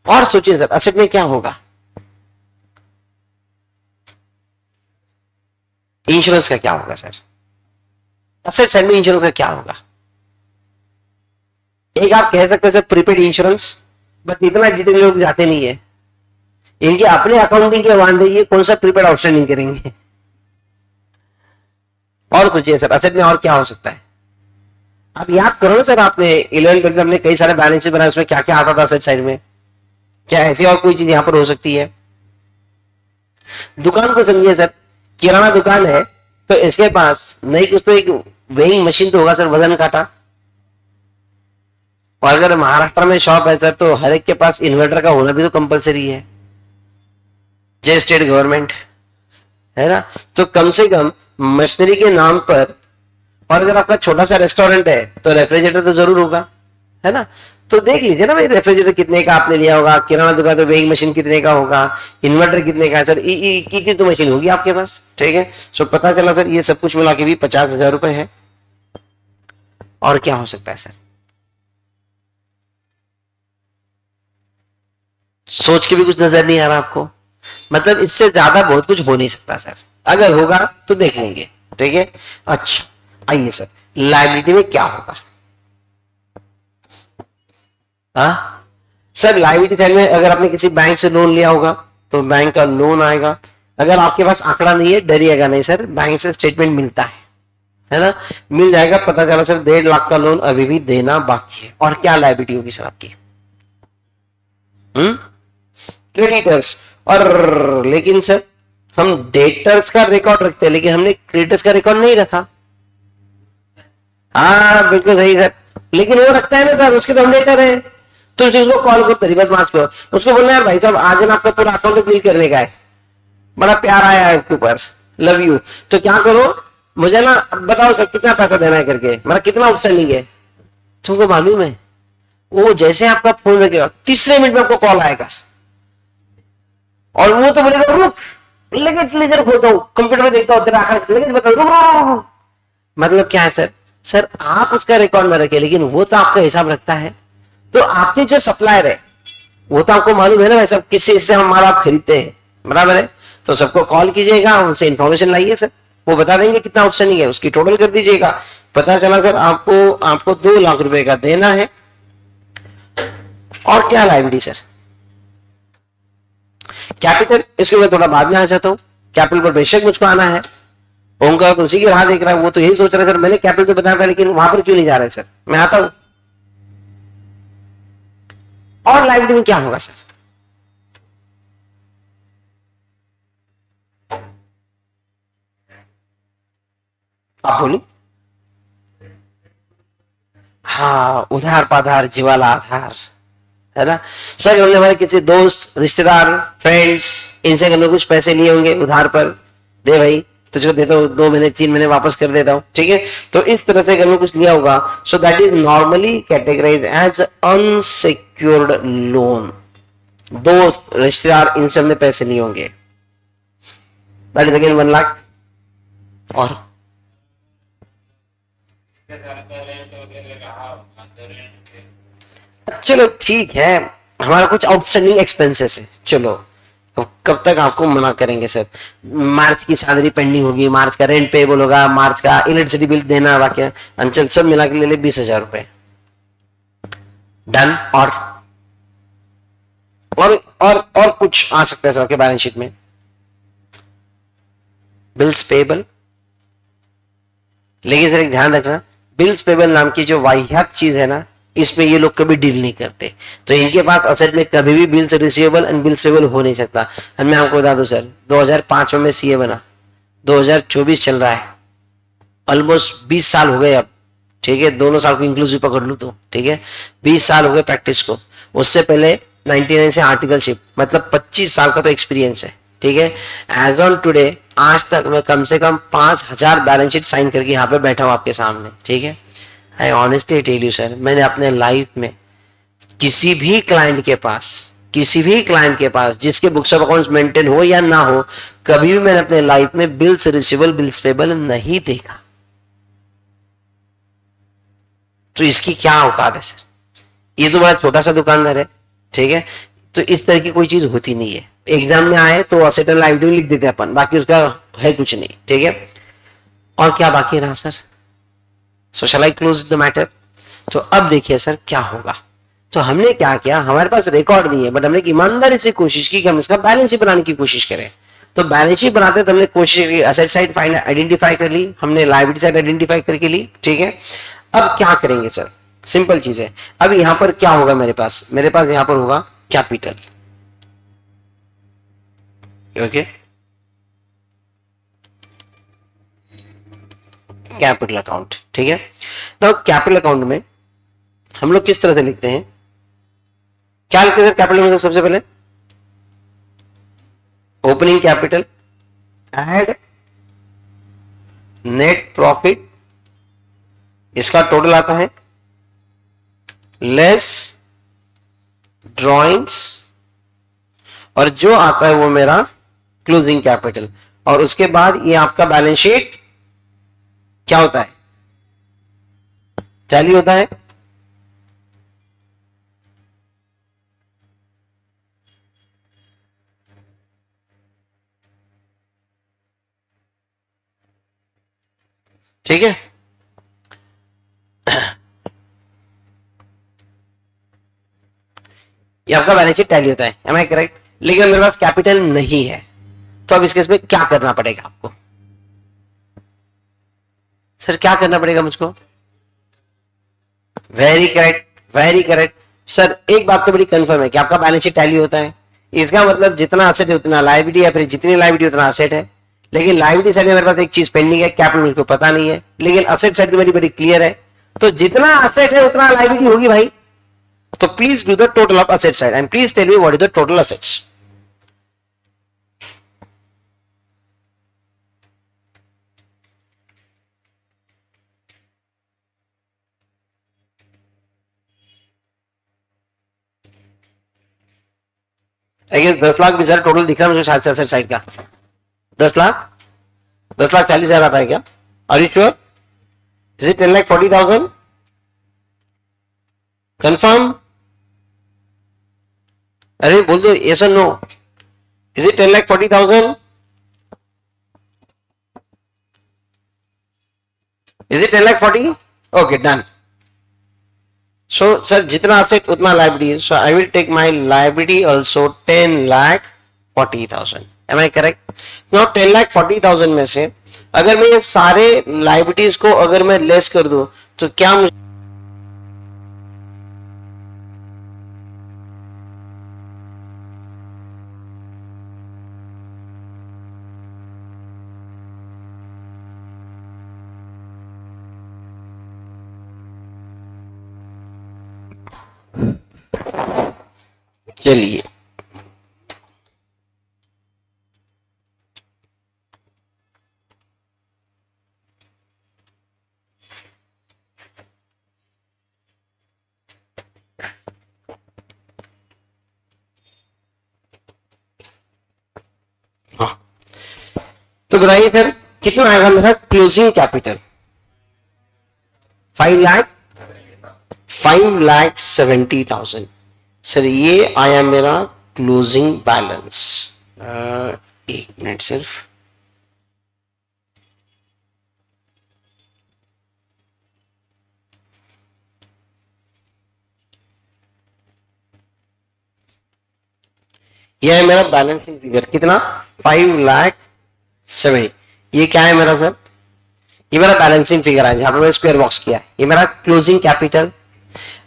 और सोचिए सर असेट में क्या होगा, इंश्योरेंस का क्या होगा सर, असेट साइड में इंश्योरेंस का क्या होगा। एक आप कह सकते हैं सर प्रीपेड इंश्योरेंस, बट इतना डिटेल लोग जाते नहीं है, इनके अपने अकाउंटिंग के वांदे, ये कौन सा प्रीपेड आउटस्टैंडिंग करेंगे। और सोचिए सर असेट में और क्या हो सकता है। आप याद करो ना सर, आपने 11th में हमने कई सारे बैलेंस बनाए, उसमें क्या क्या आता था असेट साइड में, क्या ऐसी और कोई चीज यहां पर हो सकती है। दुकान को समझिए सर, किराना दुकान है तो इसके पास नहीं कुछ तो एक वेइंग मशीन तो होगा सर, वजन काटा। और अगर महाराष्ट्र में शॉप है सर तो हर एक के पास इन्वर्टर का होना भी तो कंपलसरी है, जय स्टेट गवर्नमेंट है ना। तो कम से कम मशीनरी के नाम पर, और अगर आपका छोटा सा रेस्टोरेंट है तो रेफ्रिजरेटर तो जरूर होगा, है ना। तो देख लीजिए ना भाई, रेफ्रिजरेटर कितने का आपने लिया होगा, किराना दुकान तो वेइंग मशीन कितने का होगा, इन्वर्टर कितने का है सर, की तो मशीन होगी आपके पास, ठीक है। सो पता चला सर ये सब कुछ मिला के भी 50,000 रुपए है। और क्या हो सकता है सर, सोच के भी कुछ नजर नहीं आ रहा आपको? मतलब इससे ज्यादा बहुत कुछ हो नहीं सकता सर, अगर होगा तो देख लेंगे, ठीक है। अच्छा आइए सर, लायबिलिटी में क्या होगा? हाँ सर, लायबिलिटी साइड में अगर आपने किसी बैंक से लोन लिया होगा तो बैंक का लोन आएगा। अगर आपके पास आंकड़ा नहीं है डरिएगा नहीं सर, बैंक से स्टेटमेंट मिलता है ना, मिल जाएगा। पता चला सर 1.5 लाख का लोन अभी भी देना बाकी है। और क्या लायबिलिटी होगी सर आपकी? क्रेडिटर्स। और लेकिन सर हम डेटर्स का रिकॉर्ड रखते हैं लेकिन हमने क्रेडिटर्स का रिकॉर्ड नहीं रखा। हाँ बिल्कुल सही सर, लेकिन वो रखता है ना सर, उसके तो हम डेटर है। तो उसको कॉल करो तरीबस मार्च को, उसको बोलना यार भाई साहब आज ना आपका पूरा अकाउंट क्लियर करने का है, बड़ा प्यार आया है आपके ऊपर, लव यू। तो क्या करो, मुझे ना बताओ सर कितना पैसा देना है करके, मेरा कितना आउटस्टैंडिंग है। तुमको मालूम है वो जैसे आपका फोन रखेगा तीसरे मिनट में आपको कॉल आएगा और वो तो बोलेगा रुक लगेज लेकर खोलता हूँ, कंप्यूटर में देखता हूँ तेरा लगेज बताओ। मतलब क्या है सर, सर आप उसका रिकॉर्ड में रखे लेकिन वो तो आपका हिसाब रखता है। तो आपके जो सप्लायर है वो तो आपको मालूम है ना भाई साहब किससे इससे हम माल आप खरीदते हैं, बराबर है। तो सबको कॉल कीजिएगा, उनसे इंफॉर्मेशन लाइए सर, वो बता देंगे कितना आउटस्टैंडिंग है, उसकी टोटल कर दीजिएगा। पता चला सर आपको 2 लाख रुपए का देना है। और क्या लायबिलिटी सर? कैपिटल, इसके मैं थोड़ा बाद में आ जाता हूँ। कैपिटल पर बेशक मुझको आना है, ओंकार तो उसी की राह देख रहा है, वो तो यही सोच रहा है सर मैंने कैपिटल तो बताया था लेकिन वहां पर क्यों नहीं जा रहे सर, मैं आता हूं। और लायबिलिटी में क्या होगा सर? आप बोलिए। हाँ, उधार पाधार जीवाला आधार, है ना सर। हमने हमारे किसी दोस्त रिश्तेदार फ्रेंड्स इनसे हमने कुछ पैसे लिए होंगे उधार पर, दे भाई तुझको देता हूँ 2 महीने 3 महीने वापस कर देता हूँ, ठीक है। तो इस तरह से अगर कुछ लिया होगा so that is normally categorize as unsecured loan. दोस्त रिश्तेदार इनसे हमने पैसे लिए होंगे, दैट इज अगेन 1 लाख। और चलो ठीक है, हमारा कुछ आउटस्टैंडिंग एक्सपेंसेस है, चलो तो कब तक आपको मना करेंगे सर? मार्च की सैलरी पेंडिंग होगी, मार्च का रेंट पेबल होगा, मार्च का इलेक्ट्रिसिटी बिल देना बाकी, अंचल सब मिला के ले ले 20,000 रुपए, डन। और कुछ आ सकता है सर आपके बैलेंस शीट में? बिल्स पेबल, लेकिन सर एक ध्यान रखना, बिल्स पेबल नाम की जो वाहियात चीज है ना, इसमें ये लोग कभी डील नहीं करते। तो इनके पास असेट में कभी भी bills receivable and bills payable हो नहीं सकता। मैं आपको बता दूं सर, 2005 में सीए बना, 2024 चल रहा है, ऑलमोस्ट 20 साल हो गए अब, ठीक है। दोनों साल को इंक्लूसिव पकड़ लू तो, ठीक है, 20 साल हो गए प्रैक्टिस को। उससे पहले 99 से आर्टिकलशिप, मतलब 25 साल का तो एक्सपीरियंस है, ठीक है। एज ऑन टुडे आज तक मैं कम से कम 5,000 बैलेंस शीट साइन करके यहाँ पे बैठा हूँ आपके सामने, ठीक है। I honestly tell you sir, मैंने अपने लाइफ में किसी भी क्लाइंट के पास जिसके बुक्स ऑफ अकाउंट्स मेंटेन हो या ना हो, कभी भी मैंने अपने लाइफ में बिल्स रिसीवेबल बिल्स पेबल नहीं देखा। तो इसकी क्या औकात है सर? ये तो बड़ा छोटा सा दुकानदार है, ठीक है। तो इस तरह की कोई चीज होती नहीं है। एग्जाम में आए तो असेट एंड लायबिलिटी लिख देते हैं अपन, बाकी उसका है कुछ नहीं, ठीक है। और क्या बाकी रहा sir? So shall I close the matter? तो अब देखिए सर क्या होगा। तो हमने क्या किया, हमारे पास रिकॉर्ड नहीं है बट हमने ईमानदारी से कोशिश की कि हम इसका बैलेंस शीट बनाने की कोशिश करें। तो बैलेंस शीट बनाते तो हमने कोशिश की, असेट साइड फाइंड आइडेंटिफाई कर ली, हमने लायबिलिटी साइड आइडेंटिफाई करके ली, ठीक है। अब क्या करेंगे सर? सिंपल चीज है। अब यहां पर क्या होगा मेरे पास यहां पर होगा कैपिटल, ओके, कैपिटल अकाउंट, ठीक है। तो कैपिटल अकाउंट में हम लोग किस तरह से लिखते हैं, क्या लिखते हैं सर कैपिटल में? सबसे पहले opening capital add net profit, इसका टोटल आता है लेस ड्रॉइंग्स, और जो आता है वो मेरा क्लोजिंग कैपिटल, और उसके बाद ये आपका बैलेंस शीट क्या होता है, टैली होता है। ठीक है, ये आपका बैलेंस शीट टैली होता है, एम आई करेक्ट। लेकिन मेरे पास कैपिटल नहीं है, तो अब इस केस में क्या करना पड़ेगा आपको? सर क्या करना पड़ेगा मुझको? Very correct, very correct. Sir एक बात तो बड़ी कंफर्म है कि आपका बैलेंस शीट टैली होता है, इसका मतलब जितना असेट है उतना लायबिलिटी, या फिर जितनी लायबिलिटी उतना असेट है। लेकिन लायबिलिटी साइड में मेरे पास एक चीज पेंडिंग है, कैपिटल मुझको पता नहीं है, लेकिन असेट साइड मेरी बड़ी क्लियर है। तो जितना असेट है उतना लायबिलिटी होगी भाई। तो please do the total of asset side and please tell me what is the total assets. I guess 10 lakh भी सर टोटल दिख रहा है मुझे शायद से असेट साइड का। 10 लाख, 10,40,000 आता है क्या? Are you sure? Is it 10,40,000? Confirm? अरे बोल दो यस और no. Is it 10,40,000? Is it 10,40? Okay done. So sir जितना असेट उतना liability, so I will take my liability also 10,40,000। Am I correct? Now 10,40,000 में से अगर मैं ये सारे लायबिलिटीज को अगर मैं लेस कर दूं तो क्या मुझे चलिए हाँ, तो बताइए सर कितना आएगा मेरा क्लोजिंग कैपिटल? 5,70,000। सर ये आया मेरा क्लोजिंग बैलेंस। एक मिनट सिर्फ, ये है मेरा बैलेंसिंग फिगर, कितना? 5,70,000। ये क्या है मेरा सर? ये मेरा बैलेंसिंग फिगर है जहां पर मैंने स्क्वायर बॉक्स किया है, ये मेरा क्लोजिंग कैपिटल।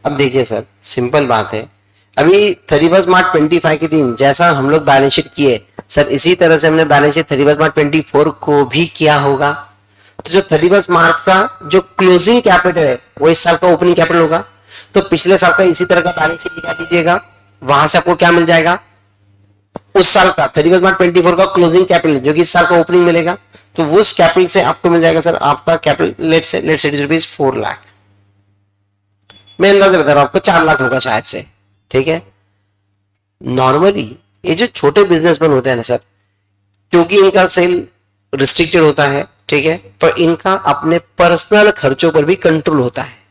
अब देखिए सर सिंपल बात है, अभी 31 मार्च 25 के दिन जैसा हम लोग बैलेंस शीट किए सर, इसी तरह से हमने बैलेंस शीट 31 मार्च 24 को भी किया होगा। तो जो 31 मार्च का जो क्लोजिंग कैपिटल है वो इस साल का ओपनिंग कैपिटल होगा। तो पिछले साल का इसी तरह का बैलेंस शीट दिखा दीजिएगा, वहां से आपको क्या मिल जाएगा? उस साल का 31 मार्च 24 का क्लोजिंग कैपिटल जो कि इस साल का ओपनिंग मिलेगा, तो उस कैपिटल से आपको मिल जाएगा सर आपका capital let's say rupees 4 lakh. मैं अंदाजा बता रहा हूं आपको 4 लाख होगा शायद से। ठीक है, नॉर्मली ये जो छोटे बिजनेसमैन होते हैं ना सर, क्योंकि इनका सेल रिस्ट्रिक्टेड होता है, ठीक है, तो इनका अपने पर्सनल खर्चों पर भी कंट्रोल होता है।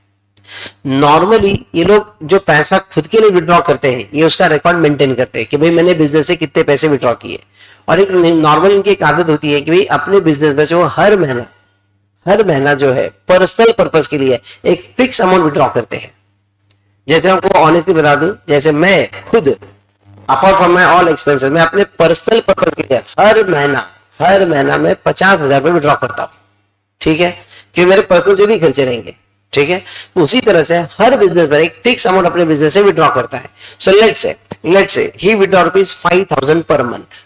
नॉर्मली ये लोग जो पैसा खुद के लिए विड्रॉ करते हैं ये उसका रिकॉर्ड मेंटेन करते हैं कि भाई मैंने बिजनेस से कितने पैसे विड्रॉ किए, और एक नॉर्मल इनकी एक आदत होती है कि भाई अपने बिजनेस में से वो हर महीना जो है पर्सनल पर्पस के लिए एक फिक्स अमाउंट विड्रॉ करते हैं। जैसे आपको ऑनेस्टली बता दूं, जैसे मैं खुद apart from my all expenses मैं अपने पर्सनल पर्पस के लिए हर महीना में 50,000 रुपए विड्रॉ करता हूं। ठीक है, क्योंकि मेरे पर्सनल जो भी खर्चे रहेंगे, ठीक है, तो उसी तरह से हर बिजनेस पर एक फिक्स अमाउंट अपने बिजनेस से विड्रॉ करता है। So let's say he withdraw rupees 5,000 per month.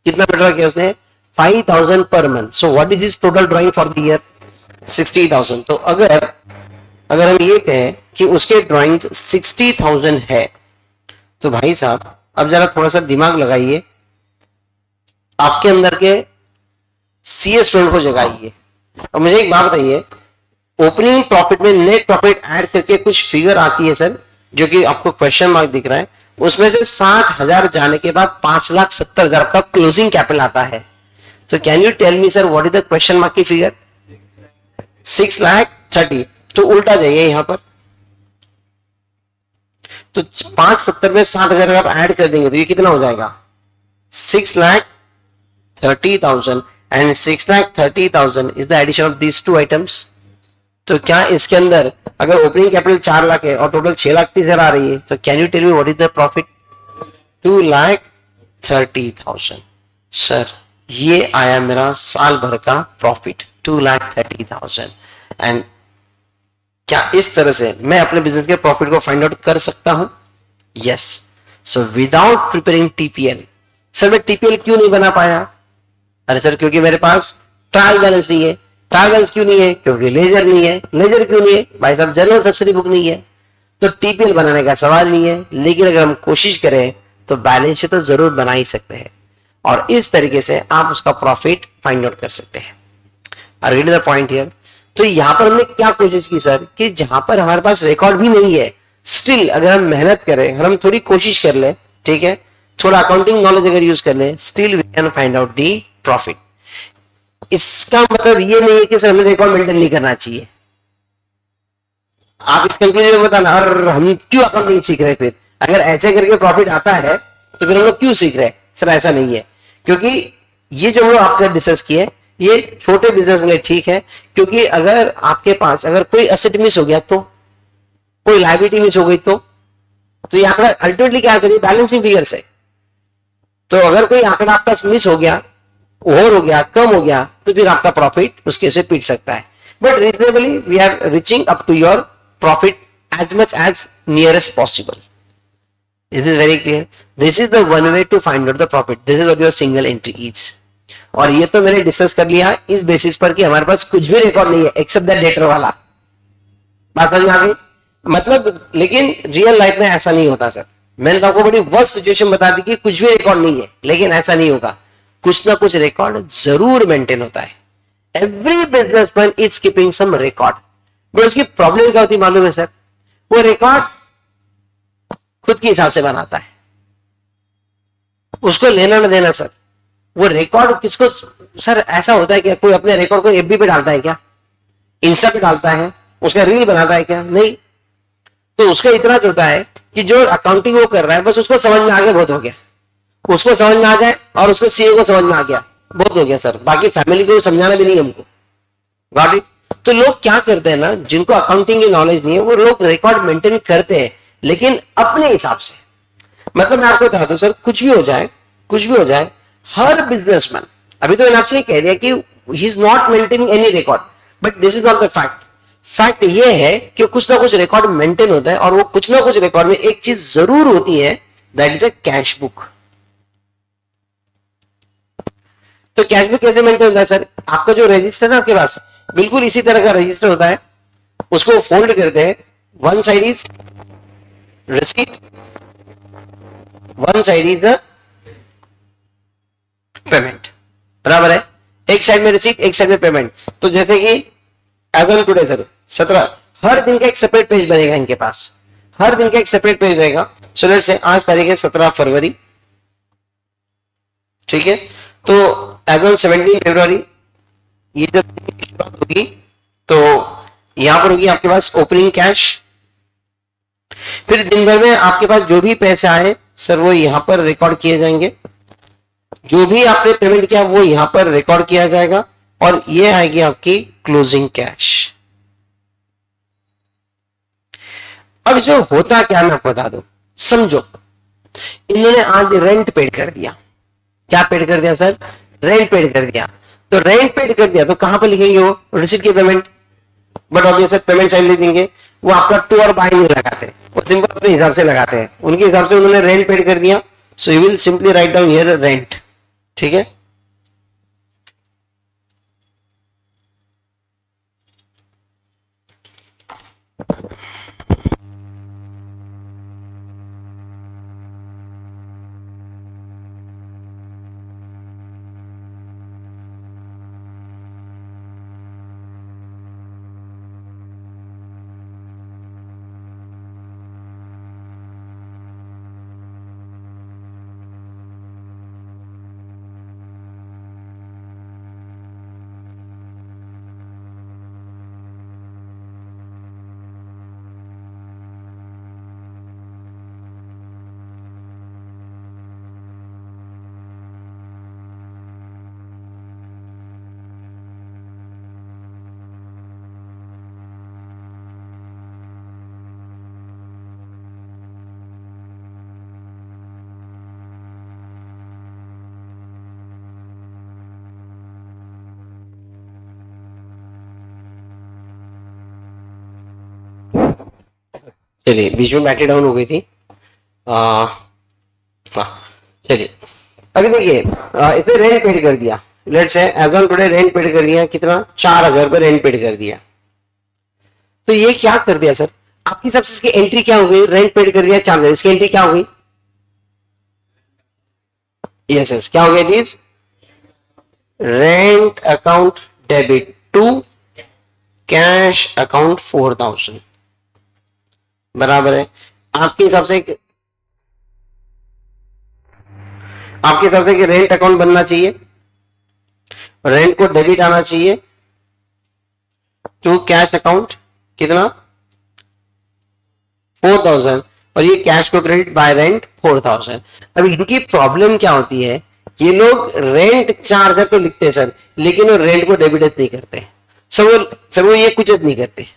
कितना विड्रॉ किया उसने? 5,000 per month. So what is his total drawing for the year? 60,000। तो अगर हम ये कहें कि उसके ड्रॉइंग 60,000 है, तो भाई साहब अब जरा थोड़ा सा दिमाग लगाइए, आपके अंदर के सीए स्टूडेंट को जगाइए और मुझे एक बात बताइए, ओपनिंग प्रॉफिट में नेट प्रॉफिट ऐड करके कुछ फिगर आती है सर जो कि आपको क्वेश्चन मार्क दिख रहा है, उसमें से 60,000 जाने के बाद 5,70,000 का क्लोजिंग कैपिटल आता है। तो can you tell me sir what is the question mark की फिगर? 6,30,000। तो उल्टा जाइए यहां पर, तो 570 में 60,000 आप ऐड कर देंगे तो ये कितना हो जाएगा? 6,30,000 and 6,30,000 is the addition of these two items. तो क्या इसके अंदर अगर ओपनिंग कैपिटल 4 लाख है और टोटल 6,30,000 आ रही है, तो can you tell me what is the profit? 2,30,000। Sir ये आया मेरा साल भर का प्रॉफिट 2,30,000। एंड क्या इस तरह से मैं अपने बिजनेस के प्रॉफिट को फाइंड आउट कर सकता हूं? Yes. So without preparing TPL. Sir मैं टीपीएल क्यों नहीं बना पाया? अरे सर क्योंकि मेरे पास ट्रायल बैलेंस नहीं है। ट्रायल बैलेंस क्यों नहीं है? क्योंकि लेजर नहीं है। लेजर क्यों नहीं है? भाई साहब जनरल सब्सिडी बुक नहीं है। तो टीपीएल बनाने का सवाल नहीं है। लेकिन अगर हम कोशिश करें तो बैलेंस शीट तो जरूर बना ही सकते हैं और इस तरीके से आप उसका प्रॉफिट फाइंड आउट कर सकते हैं। Are get the point here? तो यहां पर हमने क्या कोशिश की सर कि जहां पर हमारे पास रिकॉर्ड भी नहीं है, स्टिल अगर हम मेहनत करें, अगर हम थोड़ी कोशिश कर ले, ठीक है, थोड़ा अकाउंटिंग नॉलेज अगर यूज कर ले, still we can find out the profit. इसका मतलब ये नहीं है कि सर हमें रिकॉर्ड मेंटेन नहीं करना चाहिए। आप इस कंक्लूजन में बताना, और हम क्यों अकाउंटिंग सीख रहे हैं फिर? अगर ऐसे करके प्रॉफिट आता है तो फिर हम लोग क्यों सीख रहे हैं? सर ऐसा नहीं है, क्योंकि ये जो हम लोग आपने डिस्कस किए ये छोटे बिजनेस में ठीक है, क्योंकि अगर आपके पास अगर कोई एसेट मिस हो गया, तो कोई लायबिलिटी मिस हो गई, तो ये आंकड़ा अल्टीमेटली क्या चलिए बैलेंसिंग फिगर से। तो अगर कोई आंकड़ा आपका मिस हो गया, ओवर हो गया, कम हो गया, तो फिर आपका प्रॉफिट उसके से पीट सकता है। But reasonably we are reaching up to your profit as much as nearest possible. Is this very clear? This is the one way to find out the profit. This is what your single entry is. और ये तो मैंने discuss कर लिया इस basis पर कि हमारे पास कुछ भी रिकॉर्ड नहीं है एक्सेप्ट द डेटर वाला। बात समझ में आ गई? मतलब लेकिन रियल लाइफ में ऐसा नहीं होता सर। मैंने तो आपको बड़ी वर्स्ट सिचुएशन बता दी कि कुछ भी रिकॉर्ड नहीं है, लेकिन ऐसा नहीं होगा। कुछ ना कुछ रिकॉर्ड जरूर मेंटेन होता है। Every businessman is keeping some record. But उसकी प्रॉब्लम क्या होती मालूम है सर? वो रिकॉर्ड खुद के हिसाब से बनाता है, उसको लेना ना देना सर। वो रिकॉर्ड किसको सर? ऐसा होता है क्या कोई अपने रिकॉर्ड को एफबी पे डालता है क्या? इंस्टा पे डालता है? उसका रील बनाता है क्या? नहीं। तो उसका इतना होता है कि जो अकाउंटिंग वो कर रहा है बस उसको समझ में आ गया, बहुत हो गया। उसको समझ में आ जाए और उसको सीए को समझ में आ गया, बहुत हो गया सर। बाकी फैमिली को समझाना भी नहीं हमको। Got it? तो लोग क्या करते हैं ना, जिनको अकाउंटिंग की नॉलेज नहीं है, वो लोग रिकॉर्ड मेंटेन करते हैं लेकिन अपने हिसाब से। मतलब मैं आपको बता दूं सर, कुछ भी हो जाए, कुछ भी हो जाए, हर बिजनेसमैन, अभी तो मैंने आपसे कह दिया कि he is not maintaining any record, but this is not the fact. Fact ये है कि कुछ ना कुछ रिकॉर्ड मेंटेन होता है और वो कुछ ना कुछ रिकॉर्ड में एक चीज जरूर होती है, that is a cash book. तो कैश बुक कैसे मेंटेन होता है सर? आपका जो रजिस्टर है आपके पास बिल्कुल इसी तरह का रजिस्टर होता है, उसको फोल्ड करते हैं। One side is receipt, one side is a payment, बराबर है? एक साइड में रिसीट, एक साइड में पेमेंट। तो जैसे कि एज ऑन टुडे सर 17, हर दिन का एक सेपरेट पेज बनेगा इनके पास, हर दिन का एक सेपरेट पेज रहेगा। सो लेट्स से आज तारीख है 17 फरवरी, ठीक है? तो एज ऑन 17 फरवरी ये जब शुरुआत होगी तो यहां पर होगी आपके पास ओपनिंग कैश। फिर दिन भर में आपके पास जो भी पैसे आए सर वो यहां पर रिकॉर्ड किए जाएंगे, जो भी आपने पेमेंट किया वो यहां पर रिकॉर्ड किया जाएगा और ये आएगी आपकी क्लोजिंग कैश। अब इसमें होता क्या मैं आपको बता दूं, समझो इन्होंने आज रेंट पेड कर दिया। क्या पेड कर दिया सर? रेंट पेड कर दिया। तो रेंट पेड कर दिया तो कहां पर लिखेंगे वो? रिसीट की payment. But obviously payment side ले देंगे, वो आपका टू और बाय नहीं लगाते, वो सिंपल अपने हिसाब से लगाते हैं। उनके हिसाब से उन्होंने रेंट पेड कर दिया, so you will simply write down here rent, ठीक है? चलिए, बीच में बैटरी डाउन हो गई थी। हाँ, चलिए अभी देखिए, इसने रेंट पेड कर दिया। Let's say Amazon today rent paid कर दिया, कितना, 4,000 रुपये रेंट पेड कर दिया। तो ये क्या कर दिया सर, आपकी सबसे इसकी एंट्री क्या हो गई, रेंट पेड कर दिया 4,000, इसकी एंट्री क्या हो गई, यस यस, क्या हो गया this, rent account debit to cash account 4,000, बराबर है। आपके हिसाब से कि रेंट अकाउंट बनना चाहिए, रेंट को डेबिट आना चाहिए टू कैश अकाउंट, कितना, 4,000, और ये कैश को क्रेडिट बाय रेंट 4,000। अब इनकी प्रॉब्लम क्या होती है, ये लोग रेंट 4,000 तो लिखते हैं सर, लेकिन वो रेंट को डेबिट नहीं करते, सर वो ये कुछ नहीं करते।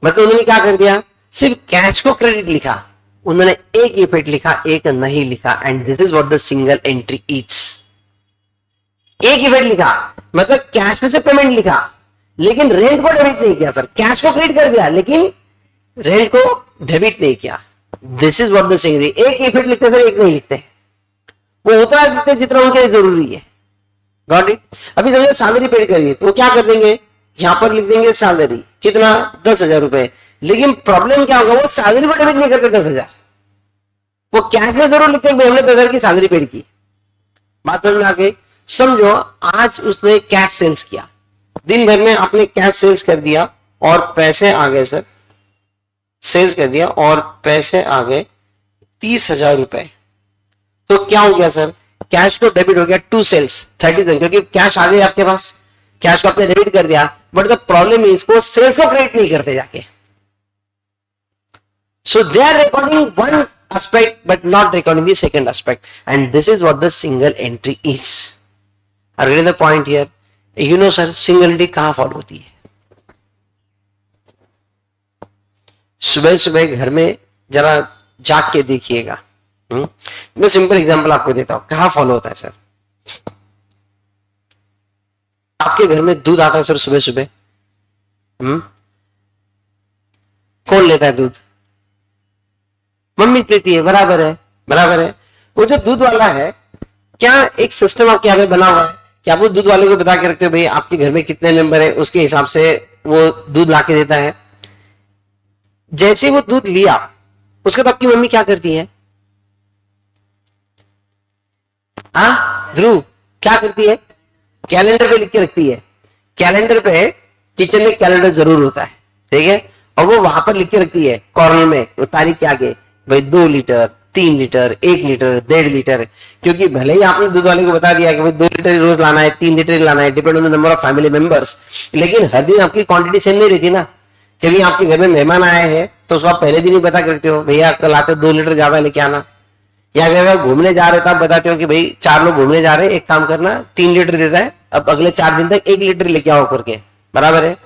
मतलब उन्होंने क्या कर दिया, सिर्फ कैश को क्रेडिट लिखा, उन्होंने एक इफेक्ट लिखा, एक नहीं लिखा, and this is what the single entry is. एक इफेक्ट लिखा मतलब कैश में से पेमेंट लिखा, लेकिन रेंट को डेबिट नहीं किया सर, कैश को क्रेडिट कर दिया लेकिन रेंट को डेबिट नहीं किया। This is what the single, एक इफेक्ट लिखते सर, एक नहीं लिखते, वो उतना लिखते जितना उनके लिए जरूरी है। Got it. अभी समझो सैलरी पेड करिए, तो वो क्या कर देंगे, यहां पर लिख देंगे सैलरी, कितना, 10,000 रुपए, लेकिन प्रॉब्लम क्या होगा, वो सैलरी को डेबिट नहीं करते 10,000, वो कैश में जरूर लिखते हैं भाई हमने 10,000 की सैलरी पेड की। बात समझ में आ गई। समझो आज उसने कैश सेल्स किया, दिन भर में आपने कैश सेल्स कर दिया और पैसे आ गए सर, सेल्स कर दिया और पैसे आ गए 30,000 रुपए, तो क्या हो गया सर, कैश को डेबिट हो गया टू सेल्स 30,000, क्योंकि कैश आ गए आपके पास, कैश को आपने डेबिट कर दिया, बट द प्रॉब्लम इज को सेल्स को क्रेडिट नहीं करते जाके। So they are recording one aspect but not recording the second aspect, and this is what the single entry is. Are you getting the point here? You know sir, single entry कहां follow होती है, सुबह सुबह घर में जरा जाग के देखिएगा। मैं सिंपल एग्जांपल आपको देता हूं, कहां फॉलो होता है सर, आपके घर में दूध आता है सर सुबह सुबह, कौन लेता है दूध, मम्मी लेती है, बराबर है, बराबर है। वो जो दूध वाला है, क्या एक सिस्टम आपके यहाँ पे बना हुआ है कि आप उस दूध वाले को बता के रखते हो भाई आपके घर में कितने मेंबर है, उसके हिसाब से वो दूध ला के देता है। जैसे वो दूध लिया उसके बाद आपकी मम्मी क्या करती है, ध्रुव क्या करती है, कैलेंडर पे लिख के रखती है, कैलेंडर पे किचन में कैलेंडर जरूर होता है, ठीक है, और वो वहां पर लिख के रखती है कॉर्नर में, वो तारीख के आगे भाई 2 लीटर, 3 लीटर, 1 लीटर, 1.5 लीटर, क्योंकि भले ही आपने दूध वाले को बता दिया कि भाई 2 लीटर रोज लाना है, 3 लीटर लाना है, depend on the number of family members, लेकिन हर दिन आपकी क्वांटिटी सेम नहीं रहती ना। कभी आपके घर में मेहमान आए हैं तो उसको आप पहले दिन ही बता के रखते हो भैया कल आते हो 2 लीटर ज्यादा लेके आना, या अगर घूमने जा रहे हो तो आप बताते हो कि भाई 4 लोग घूमने जा रहे हैं, एक काम करना 3 लीटर देता है, अब अगले 4 दिन तक 1 लीटर लेके आओ करके, बराबर है।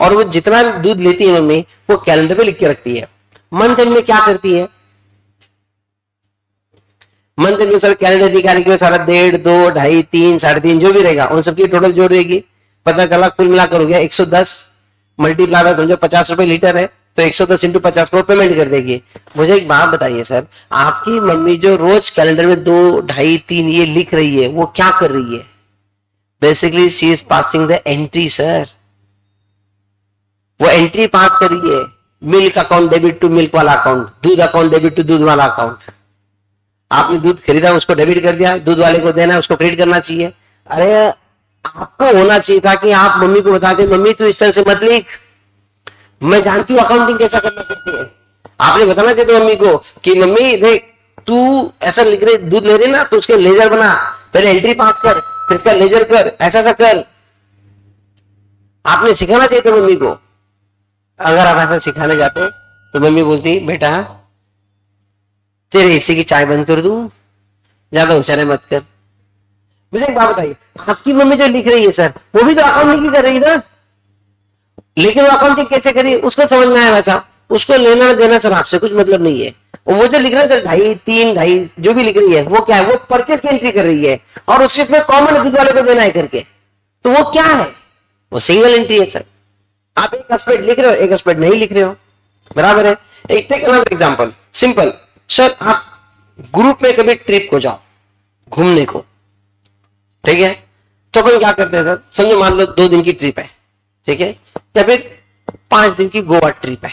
और वो जितना दूध लेती है मम्मी वो कैलेंडर पे लिख के रखती है। मंथ एंड में क्या करती है, मंथ एंड में सर कैलेंडर निकाल के सारा 1.5, 2, 2.5, 3, 3.5 जो भी रहेगा उन सबकी टोटल जोड़ देगी, पता चला कुल मिलाकर हो गया 110, मल्टीप्लाई समझो 50 रुपए लीटर है तो 110 इंटू 50 को पेमेंट कर देगी। मुझे एक बात बताइए सर, आपकी मम्मी जो रोज कैलेंडर में 2, 2.5, 3 ये लिख रही है वो क्या कर रही है, basically she is passing the entry sir, वो एंट्री पास कर रही है, milk account debit to milk वाला अकाउंट, दूध अकाउंट डेबिट टू दूध वाला अकाउंट। आपने दूध खरीदा उसको डेबिट कर दिया, दूध वाले को देना है उसको क्रेडिट करना चाहिए। अरे आपको होना चाहिए था कि आप मम्मी को बताते मम्मी तू इस तरह से मत लिख, मैं जानती हूँ अकाउंटिंग कैसा करना सकती है। आपने बताना चाहिए मम्मी को कि मम्मी देख तू ऐसा लिख रही दूध ले रही ना तो उसके लेजर बना, पहले एंट्री पास कर फिर इसका लेजर कर, ऐसा कर। आपने सिखाना चाहिए था मम्मी को। अगर आप ऐसा सिखाने जाते तो मम्मी बोलती बेटा तेरे एसी की चाय बंद कर दूं, ज्यादा होशियारी मत कर। मुझे एक बात बताइए, आपकी मम्मी जो लिख रही है सर वो भी तो अकाउंटिंग की कर रही है ना, लेकिन वो अकाउंटिंग कैसे करी उसको समझ में आया वैसा, उसको लेना देना सर आपसे कुछ मतलब नहीं है। वो जो लिख रहा है सर 2.5, 3, 2.5 जो भी लिख रही है वो क्या है, वो परचेज की एंट्री कर रही है और उसके इसमें कॉमन दूध वाले को देना है करके, तो वो क्या है, वो सिंगल एंट्री है सर। आप एक एस्पेक्ट लिख रहे हो एक एस्पेक्ट नहीं लिख रहे हो, बराबर है। एक take another example, simple sir, आप ग्रुप में कभी ट्रिप को जाओ घूमने को, ठीक है, तो अपन क्या करते हैं सर, समझो मान लो 2 दिन की ट्रिप है, ठीक है, या फिर 5 दिन की गोवा ट्रिप है,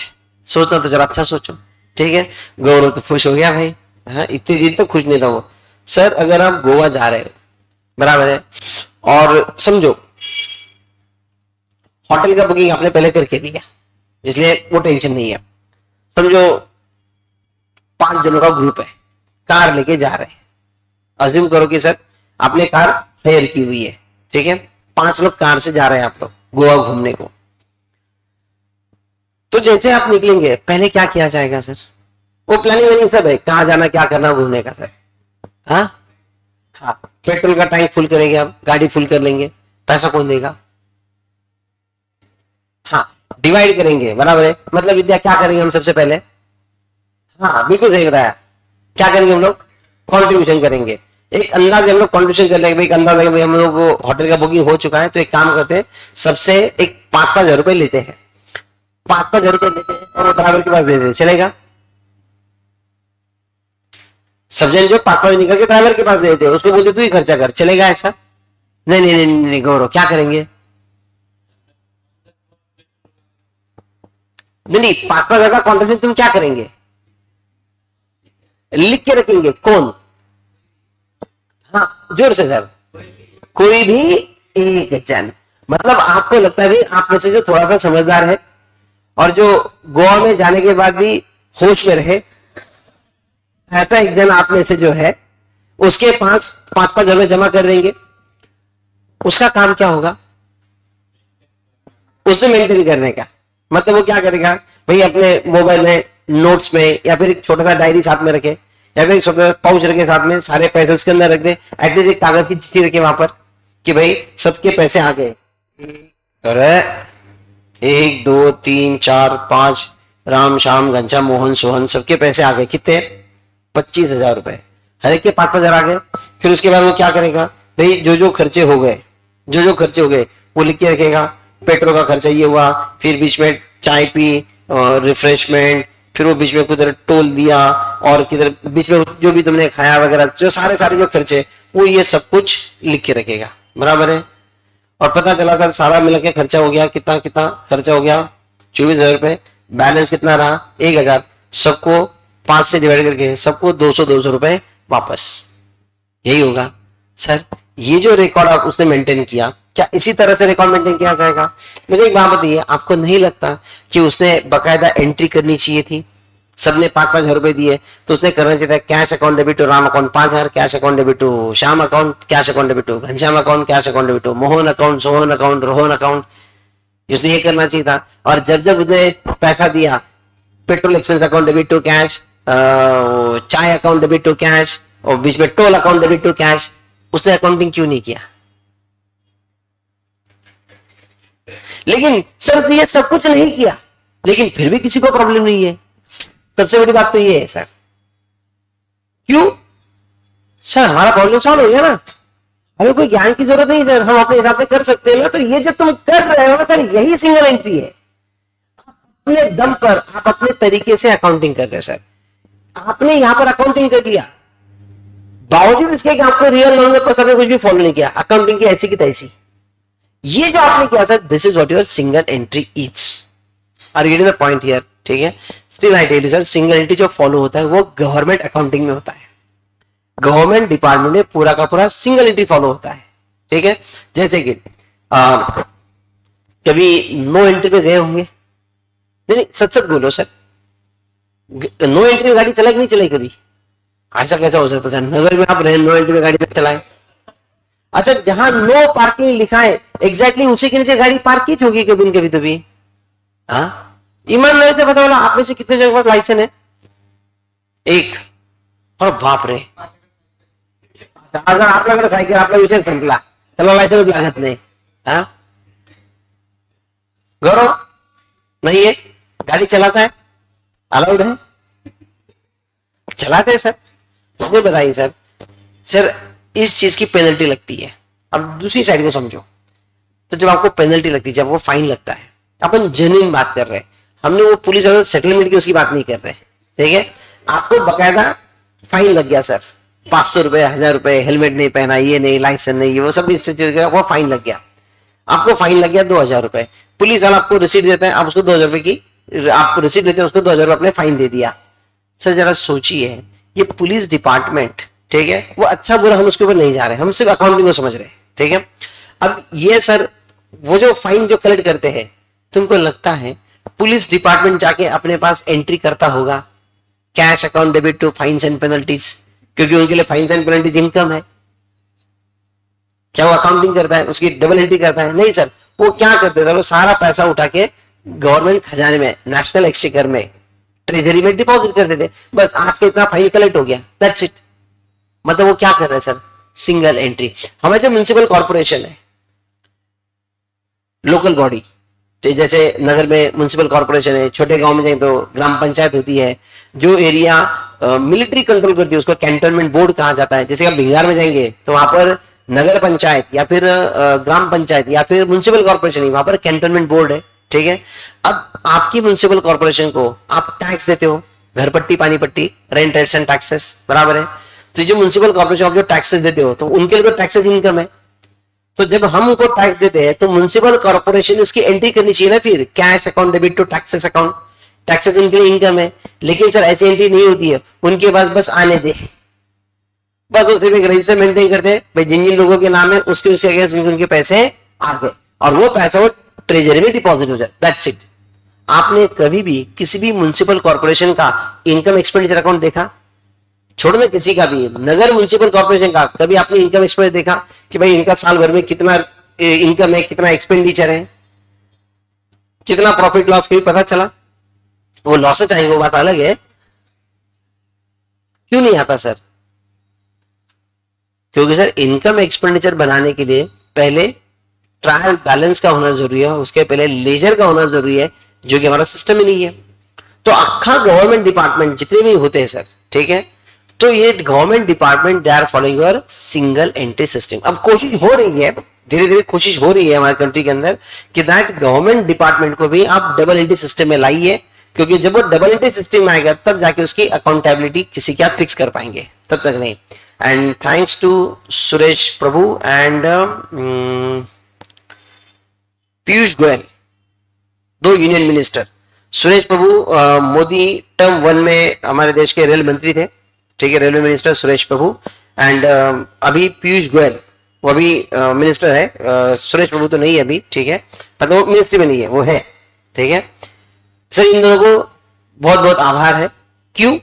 सोचना तो जरा अच्छा सोचो, ठीक है। गौरव तो खुश हो गया भाई, हाँ इतने दिन तो खुश नहीं था वो। सर अगर आप गोवा जा रहे हो, बराबर है, और समझो होटल का बुकिंग आपने पहले करके दिया, इसलिए वो टेंशन नहीं है। समझो 5 जनों का ग्रुप है, कार लेके जा रहे हैं, अज्यूम करो कि सर आपने कार हायर की हुई है, ठीक है, 5 लोग कार से जा रहे हैं आप लोग गोवा घूमने को। तो जैसे आप निकलेंगे पहले क्या किया जाएगा सर, वो प्लानिंग वनिंग सब है, कहाँ जाना क्या करना घूमने का सर, हाँ हाँ, पेट्रोल का टैंक फुल करेंगे, आप गाड़ी फुल कर लेंगे, पैसा कौन देगा, हाँ डिवाइड करेंगे, बराबर है। मतलब विद्या क्या करेंगे हम सबसे पहले, हाँ बिल्कुल सही बताया, क्या करेंगे हम लोग, कॉन्ट्रीब्यूशन करेंगे। एक अंदाज हम लोग कॉन्ट्रीब्यूशन कर लेंगे भाई, अंदाज है भाई हम लोग होटल का बुकिंग हो चुका है, तो एक काम करते हैं सबसे एक 5-5 हजार रुपए लेते हैं, 5-5 हजार रुपए लेते हैं और वो ड्राइवर के पास दे देते, चलेगा। सब जन जो 5-5 निकल के ड्राइवर के पास दे देते, उसको बोलते तू ही खर्चा कर, चलेगा ऐसा, नहीं नहीं नहीं, नहीं गौरव क्या करेंगे, नहीं नहीं 5-5 हजार का कॉन्ट्रीब्यूशन तुम क्या करेंगे, लिख के रखेंगे, कौन, हाँ जोर से सर, कोई भी एक जन। मतलब आपको लगता है भाई आप में से जो थोड़ा सा समझदार है और जो गोवा में जाने के बाद भी होश में रहे, ऐसा एक जन आप में से जो है, उसके पास 5-5 हजार में जमा कर देंगे। उसका काम क्या होगा, उसने मेंटेन करने का, मतलब वो क्या करेगा भाई, अपने मोबाइल में नोट्स में या फिर एक छोटा सा डायरी साथ में रखे, या फिर एक छोटा सा पाउच रखे साथ में, सारे पैसे उसके अंदर रख दे, एटलीस्ट एक कागज की चिट्ठी रखे वहां पर कि भाई सबके पैसे आ गए, अरे 1 2 3 4 5 राम श्याम घनश्याम मोहन सोहन सबके पैसे आ गए, कितने, 25 हजार रुपए, हर एक के 5-5 हजार आ गए। फिर उसके बाद वो क्या करेगा भाई, जो जो खर्चे हो गए, जो जो खर्चे हो गए वो लिख के रखेगा, पेट्रोल का खर्चा ये हुआ, फिर बीच में चाय पी, रिफ्रेशमेंट, फिर वो बीच में किधर टोल दिया, और किधर बीच में जो भी तुमने खाया वगैरह, जो सारे सारे जो खर्चे वो ये सब कुछ लिख के रखेगा, बराबर है। और पता चला सर सारा मिला के खर्चा हो गया, कितना कितना खर्चा हो गया, 24 हजार रुपए, बैलेंस कितना रहा 1 हजार, सबको 5 से डिवाइड करके सबको 200 रुपए वापस, यही होगा सर। ये जो रिकॉर्ड आप उसने मेंटेन किया, क्या इसी तरह से रिकॉर्ड मेंटेन किया जाएगा, मुझे एक बात बताइए, आपको नहीं लगता कि उसने बकायदा एंट्री करनी चाहिए थी, सबने 5-5 हजार रुपए दिए तो उसने करना चाहिए था cash account debit to Ram account 5 हजार, cash account debit to Shyam account, cash account debit to Ghanshyam account, cash account debit to Mohan account, Sohan account, Rohan account, उसने ये करना चाहिए था। और जब जब उसने पैसा दिया, petrol expense account debit to cash, chai account debit to cash, और बीच में toll account debit to cash, उसने अकाउंटिंग क्यों नहीं किया। लेकिन सर ये सब कुछ नहीं किया, लेकिन फिर भी किसी को प्रॉब्लम नहीं है, सबसे बड़ी बात तो ये है सर, क्यों सर, हमारा प्रॉब्लम सॉल्व हो गया ना, हमें कोई ज्ञान की जरूरत नहीं सर, हम अपने हिसाब से कर सकते हैं ना। तो ये जो तुम कर रहे हो ना सर, यही सिंगल एंट्री है, अपने दम पर आप अपने तरीके से अकाउंटिंग कर रहे हो सर। आपने यहां पर अकाउंटिंग कर लिया, बावजूद इसके कि आपको रियल नॉलेज पर सबने कुछ भी फॉलो नहीं किया, अकाउंटिंग की ऐसी की तैसी, ये जो आपने किया sir, this is what your single entry is. Are you getting the point here, ठीक है। Still I tell you sir, single entry जो फॉलो होता है वो गवर्नमेंट अकाउंटिंग में होता है, गवर्नमेंट डिपार्टमेंट में पूरा का पूरा सिंगल एंट्री फॉलो होता है, ठीक है। जैसे कि कभी नो एंट्री पे गए होंगे, नहीं सच सच बोलो सर, नो एंट्री में गाड़ी चलाई कि नहीं चलाई कभी, ऐसा कैसा हो सकता है नगर में आप रहे नो एंट्री में गाड़ी में चलाए। अच्छा जहां नो पार्किंग लिखा है एग्जैक्टली उसी के नीचे गाड़ी पार्क की होगी कभी न कभी, तो भी हाँ ईमानदारी से बताओ आप में से कितने जगह पास लाइसेंस है, एक, और बाप रे, अगर आप लग साइकिल आप लोग विषय संपला, चलो लाइसेंस लागत नहीं, हाँ गौरव नहीं है, गाड़ी चलाता है, अलाउड है, चलाते हैं सर। मुझे बताइए सर, सर इस चीज की पेनल्टी लगती है, अब दूसरी साइड को समझो, तो जब आपको पेनल्टी लगती है, जब वो फाइन लगता है, अपन जेन्युइन बात कर रहे हैं, हमने वो पुलिस वाले सेटलमेंट की उसकी बात नहीं कर रहे, ठीक है। आपको बकायदा फाइन लग गया सर, 500 रुपए, 1000 रुपए, हेलमेट नहीं पहना, ये नहीं, लाइसेंस नहीं, ये वो सब वो फाइन लग गया। आपको फाइन लग गया 2000 रुपए, पुलिस वाला आपको रिसीट देता है, आप उसको 2000 रुपए की आप रिसीट देते हैं, उसको 2000 रुपए आपने फाइन दे दिया। सर जरा सोचिए, ये पुलिस डिपार्टमेंट, ठीक है, वो अच्छा बुरा हम उसके ऊपर नहीं जा रहे, हम सिर्फ अकाउंटिंग को समझ रहे हैं, ठीक है। अब ये सर वो जो फाइन जो कलेक्ट करते हैं, तुमको लगता है पुलिस डिपार्टमेंट जाके अपने पास एंट्री करता होगा cash account debit to fines and penalties, क्योंकि उनके लिए फाइन्स एंड पेनल्टीज इनकम है? क्या वो अकाउंटिंग करता है, उसकी डबल एंट्री करता है? नहीं सर, वो क्या करते थे, वो सारा पैसा उठा के गवर्नमेंट खजाने में, नेशनल एक्सचेकर में, ट्रेजरी में डिपॉजिट करते थे। बस आज का इतना फाइन कलेक्ट हो गया, दैट्स इट। मतलब वो क्या कर रहे हैं सर, सिंगल एंट्री। हमारे जो म्युनिसिपल कॉर्पोरेशन है, लोकल बॉडी, जैसे नगर में म्युनिसिपल कॉर्पोरेशन है, छोटे गांव में जाए तो ग्राम पंचायत होती है, जो एरिया मिलिट्री कंट्रोल करती है उसको कैंटोनमेंट बोर्ड कहा जाता है। जैसे आप भिंगार में जाएंगे तो वहां पर नगर पंचायत या फिर ग्राम पंचायत या फिर म्युनिसिपल कॉर्पोरेशन है, वहां पर कैंटोनमेंट बोर्ड है, ठीक है। अब आपकी म्युनिसिपल कॉर्पोरेशन को आप टैक्स देते हो, घर पट्टी, पानी पट्टी, रेंट रेट्स एंड टैक्सेस, बराबर है। तो जो म्युनिसिपल कॉर्पोरेशन आप जो टैक्सेस देते हो, तो उनके लिए तो टैक्सेस इनकम है। तो जब हम उनको टैक्स देते हैं तो म्युनिसिपल कॉर्पोरेशन उसकी एंट्री करनी चाहिए ना, फिर cash account debit to taxes account, taxes उनके लिए इनकम है। लेकिन सर ऐसी एंट्री नहीं होती है उनके पास, बस आने दे, बस वो सिर्फ एक रजिस्टर मेंटेन करते हैं, भाई जिन जिन लोगों के नाम है उसके अगेंस्ट उनके पैसे आ गए और वो पैसा वो ट्रेजरी में डिपॉजिट हो जाए, दैट्स इट। आपने कभी भी किसी भी म्युनिसिपल कॉर्पोरेशन का इनकम एक्सपेंडिचर अकाउंट देखा? छोड़ो ना किसी का भी, नगर म्युनिसिपल कॉर्पोरेशन का कभी आपने इनकम एक्सपेंडिचर देखा कि भाई इनका साल भर में कितना इनकम है, कितना एक्सपेंडिचर है, कितना प्रॉफिट लॉस, कभी पता चला? वो लॉस चाहेंगे वो बात अलग है। क्यों नहीं आता सर? क्योंकि सर इनकम एक्सपेंडिचर बनाने के लिए पहले ट्रायल बैलेंस का होना जरूरी है, उसके पहले लेजर का होना जरूरी है, जो कि हमारा सिस्टम ही नहीं है। तो अखा गवर्नमेंट डिपार्टमेंट जितने भी होते हैं सर, ठीक है, तो ये government department they are following your single entry system. अब कोशिश हो रही है, धीरे धीरे कोशिश हो रही है हमारे कंट्री के अंदर कि दैट गवर्नमेंट डिपार्टमेंट को भी आप डबल एंट्री सिस्टम में लाइए, क्योंकि जब वो डबल एंट्री सिस्टम में आएगा तब जाके उसकी अकाउंटेबिलिटी किसी क्या फिक्स कर पाएंगे, तब तक नहीं। And thanks to Suresh Prabhu and Piyush Goyal, दो union minister. Suresh Prabhu Modi term 1 में हमारे देश के रेल मंत्री थे, ठीक है, railway minister Suresh Prabhu. And अभी पीयूष गोयल वो अभी मिनिस्टर है, सुरेश प्रभु तो नहीं है अभी, ठीक है, मतलब वो मिनिस्ट्री में नहीं है, वो है, ठीक है। सर इन दोनों को बहुत बहुत आभार है। क्यों?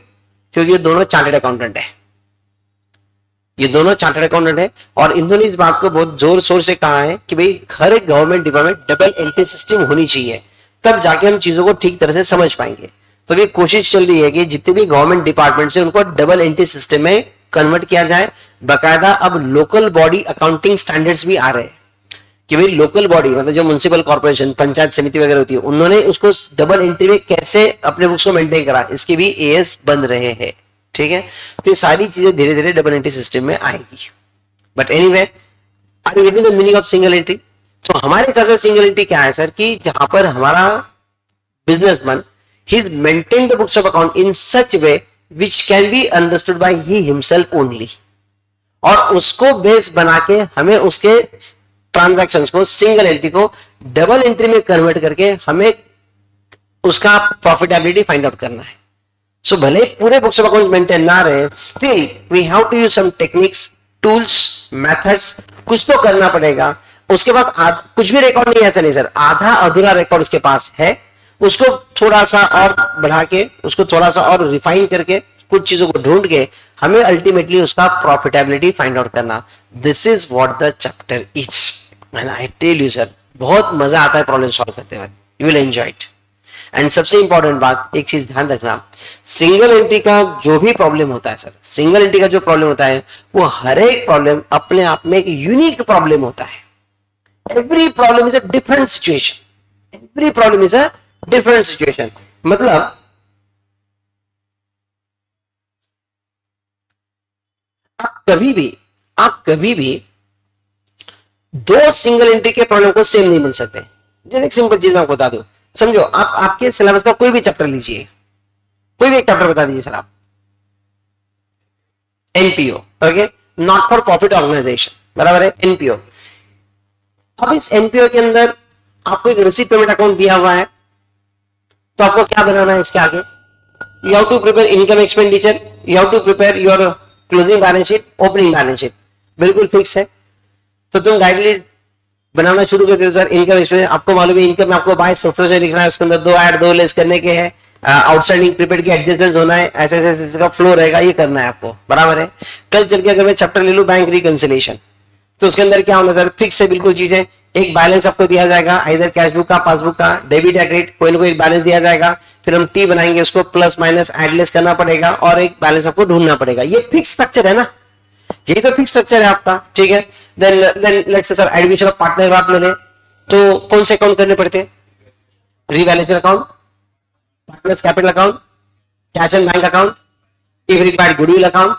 क्योंकि ये दोनों चार्टर्ड अकाउंटेंट है, ये दोनों चार्टर्ड अकाउंटेंट है और इन दोनों इस बात को बहुत जोर शोर से कहा है कि भाई हर एक government department double entry system होनी चाहिए, तब जाके हम चीजों को ठीक तरह से समझ पाएंगे। तो ये कोशिश चल रही है कि जितने भी गवर्नमेंट डिपार्टमेंट से उनको डबल एंट्री सिस्टम में कन्वर्ट किया जाए। बकायदा अब लोकल बॉडी अकाउंटिंग स्टैंडर्ड्स भी आ रहे हैं कि भाई लोकल बॉडी मतलब जो म्युनिसिपल कॉर्पोरेशन, पंचायत समिति वगैरह होती है, उन्होंने उसको डबल एंट्री में कैसे अपने बुक्स को मेंटेन करा, इसके भी एएस बन रहे हैं, ठीक है। तो ये सारी चीजें धीरे धीरे डबल एंट्री सिस्टम में आएगी। But anyway, are you getting the meaning of single entry? तो हमारे हिसाब से सिंगल एंट्री क्या है सर, कि जहां पर हमारा businessman he's maintained the books of account in such way which can be understood by he himself only, और उसको बेस बना के हमें उसके ट्रांजैक्शंस को, सिंगल एंट्री को डबल एंट्री में कन्वर्ट करके हमें उसका प्रॉफिटेबिलिटी फाइंड आउट करना है। सो भले पूरे बुक्स ऑफ अकाउंट्स मेंटेन ना रहे, still we have to use some techniques, tools, methods, कुछ तो करना पड़ेगा। उसके पास कुछ भी रिकॉर्ड नहीं है, ऐसा नहीं सर, आधा अधूरा रिकॉर्ड उसके पास है, उसको थोड़ा सा और बढ़ा के, उसको थोड़ा सा और रिफाइन करके, कुछ चीजों को ढूंढ के हमें अल्टीमेटली उसका प्रॉफिटेबिलिटी फाइंड आउट करना। This is what the chapter is and I tell you sir, बहुत मजा आता है प्रॉब्लम सॉल्व करते हुए, you will enjoy it. And सबसे इंपॉर्टेंट बात, एक चीज ध्यान रखना, सिंगल एंट्री का जो भी प्रॉब्लम होता है सर, सिंगल एंट्री का जो प्रॉब्लम होता है वो हर एक प्रॉब्लम अपने आप में एक यूनिक प्रॉब्लम होता है। Every problem is a different situation, every problem is a different situation. मतलब आप कभी भी दो सिंगल एंट्री के प्रॉब्लम को सेम नहीं मिल सकते। जैसे एक सिंपल चीज मैं आपको बता दूं, समझो, आप आपके सिलेबस का कोई भी चैप्टर लीजिए, कोई भी एक चैप्टर बता दीजिए सर आप। NPO, okay, not for profit organization, बराबर है, एनपीओ। अब इस एनपीओ के अंदर आपको एक रिसीट पेमेंट अकाउंट दिया हुआ है, तो आपको क्या बनाना है इसके आगे? You have to prepare income expenditure, you have to prepare your closing balance sheet, opening balance sheet, बिल्कुल फिक्स है। तो तुम गाइडलाइन बनाना शुरू करते हो सर। इनकम एक्सपेंडिचर आपको मालूम है, इनकम आपको 22,000 लिखना है, उसके अंदर 2 ऐड 2 लेस करने के हैं, आउटस्टैंडिंग प्रीपेड के एडजस्टमेंट होना है, ऐसे ऐसे इसका फ्लो रहेगा, ये करना है आपको, बराबर है। कल चल के अगर मैं चैप्टर ले लूं बैंक रिकंसिलिएशन, तो उसके अंदर क्या होना सर? फिक्स है बिल्कुल चीजें। एक बैलेंस आपको दिया जाएगा, इधर कैशबुक का, पासबुक का, डेबिट या क्रेडिट, कोई ना कोई एक बैलेंस दिया जाएगा, फिर हम टी बनाएंगे, उसको प्लस माइनस एडलेस करना पड़ेगा और एक बैलेंस आपको ढूंढना पड़ेगा। ये फिक्स स्ट्रक्चर है ना, यही तो फिक्स स्ट्रक्चर है आपका, ठीक है। Then let's say sir admission of partner आप ले लें, तो कौन से अकाउंट करने पड़ते हैं? Revaluation account, partners capital account, cash and bank account, if required goodwill account,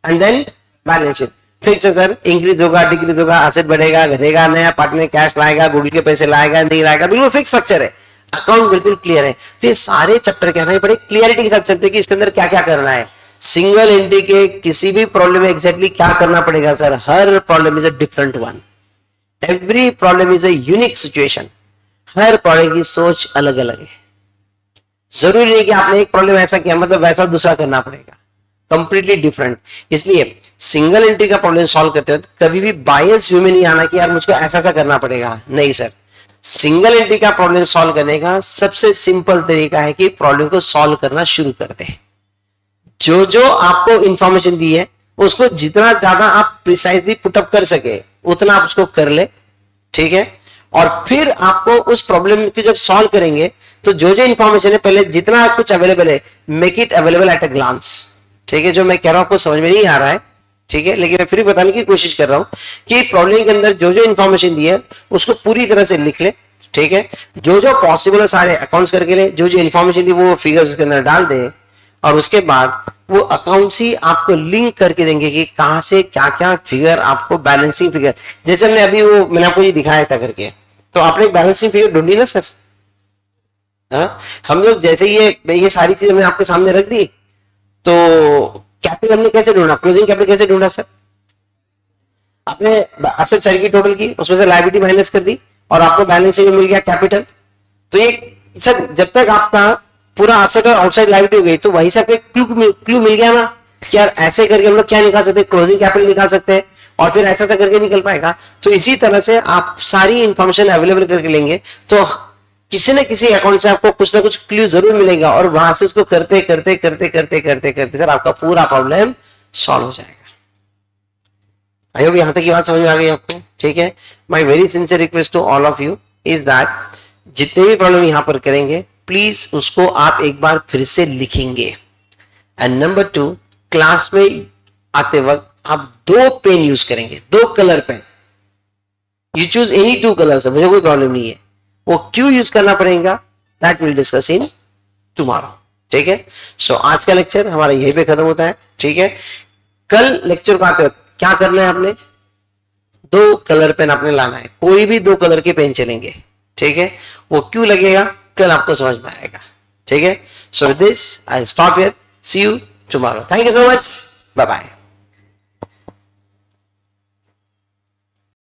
and then balance sheet. Fix है सर, इंक्रीज होगा डिक्रीज होगा, एसेट बढ़ेगा घटेगा, नया पार्टनर कैश लाएगा, गुडविल के पैसे लाएगा नहीं लाएगा, बिल्कुल फिक्स स्ट्रक्चर है, अकाउंट बिल्कुल क्लियर है। तो ये सारे चैप्टर क्या है, बड़े क्लियरिटी के साथ चलते हैं कि इसके अंदर क्या क्या करना है। सिंगल एंट्री के किसी भी प्रॉब्लम में एग्जैक्टली क्या करना पड़ेगा sir? Her problem is a different one, every problem is a unique situation, her problem की सोच अलग अलग है। जरूरी नहीं कि आपने एक प्रॉब्लम ऐसा किया मतलब वैसा दूसरा करना पड़ेगा, कंप्लीटली डिफरेंट। इसलिए सिंगल एंट्री का प्रॉब्लम सॉल्व करते वक्त कभी भी बायस व्यू में नहीं आना कि यार मुझको ऐसा ऐसा करना पड़ेगा, नहीं सर। सिंगल एंट्री का प्रॉब्लम सॉल्व करने का सबसे सिंपल तरीका है कि प्रॉब्लम को सॉल्व करना शुरू कर दे। जो जो आपको इंफॉर्मेशन दी है उसको जितना ज्यादा आप प्रिसाइजली पुटअप कर सके उतना आप उसको कर ले, ठीक है। और फिर आपको उस प्रॉब्लम की जब सॉल्व करेंगे तो जो जो इंफॉर्मेशन है पहले जितना कुछ अवेलेबल है make it available at a glance, ठीक है। जो मैं कह रहा हूं आपको समझ में नहीं आ रहा है, ठीक है, लेकिन मैं फिर बताने की कोशिश कर रहा हूं कि प्रॉब्लम के अंदर जो जो इंफॉर्मेशन दी है उसको पूरी तरह से लिख ले, ठीक है। जो जो पॉसिबल है सारे अकाउंट्स करके ले, जो जो इंफॉर्मेशन दी वो फिगर्स उसके अंदर डाल दे, और उसके बाद वो अकाउंट्स ही आपको लिंक करके देंगे कि कहां से क्या क्या फिगर आपको बैलेंसिंग फिगर, जैसे हमने अभी वो मैंने आपको ये दिखाया था करके, तो आपने बैलेंसिंग फिगर ढूंढी ना सर। हाँ, हम लोग जैसे ये सारी चीजें मैंने आपके सामने रख दी, तो कैपिटल हमने कैसे ढूंढा, क्लोजिंग कैपिटल कैसे ढूंढा सर? आपने एसेट साइड की टोटल की, उसमें से लायबिलिटी माइनस कर दी और आपको बैलेंसिंग में मिल गया कैपिटल। तो ये सर जब तक आपका पूरा एसेट और आउटसाइड लायबिलिटी हो गई तो वहीं से आपको क्लू मिल गया ना कि यार ऐसे करके हम लोग क्या निकाल सकते हैं, क्लोजिंग कैपिटल निकाल सकते हैं, और फिर ऐसा ऐसा करके निकल पाएगा। तो इसी तरह से आप सारी इंफॉर्मेशन अवेलेबल करके लेंगे तो किसी न किसी अकाउंट से आपको कुछ ना कुछ क्लू जरूर मिलेगा, और वहां से उसको करते करते करते करते करते करते सर आपका पूरा प्रॉब्लम सॉल्व हो जाएगा। आई होप यहां तक की बात समझ में आ गई आपको, ठीक है। My very sincere request to all of you is that जितने भी प्रॉब्लम यहां पर करेंगे प्लीज उसको आप एक बार फिर से लिखेंगे। एंड नंबर 2, क्लास में आते वक्त आप 2 पेन यूज करेंगे, 2 colour pen. You choose any 2 colour, मुझे कोई प्रॉब्लम नहीं है। वो क्यों यूज करना पड़ेगा that will discuss in tomorrow, ठीक है। सो आज का लेक्चर हमारा यहीं पे खत्म होता है, ठीक है। कल लेक्चर को आते वक्त क्या करना है, आपने 2 कलर पेन आपने लाना है, कोई भी 2 कलर के पेन चलेंगे, ठीक है। वो क्यों लगेगा कल आपको समझ में आएगा, ठीक है। So with this I stop here, see you tomorrow, thank you so much, bye bye.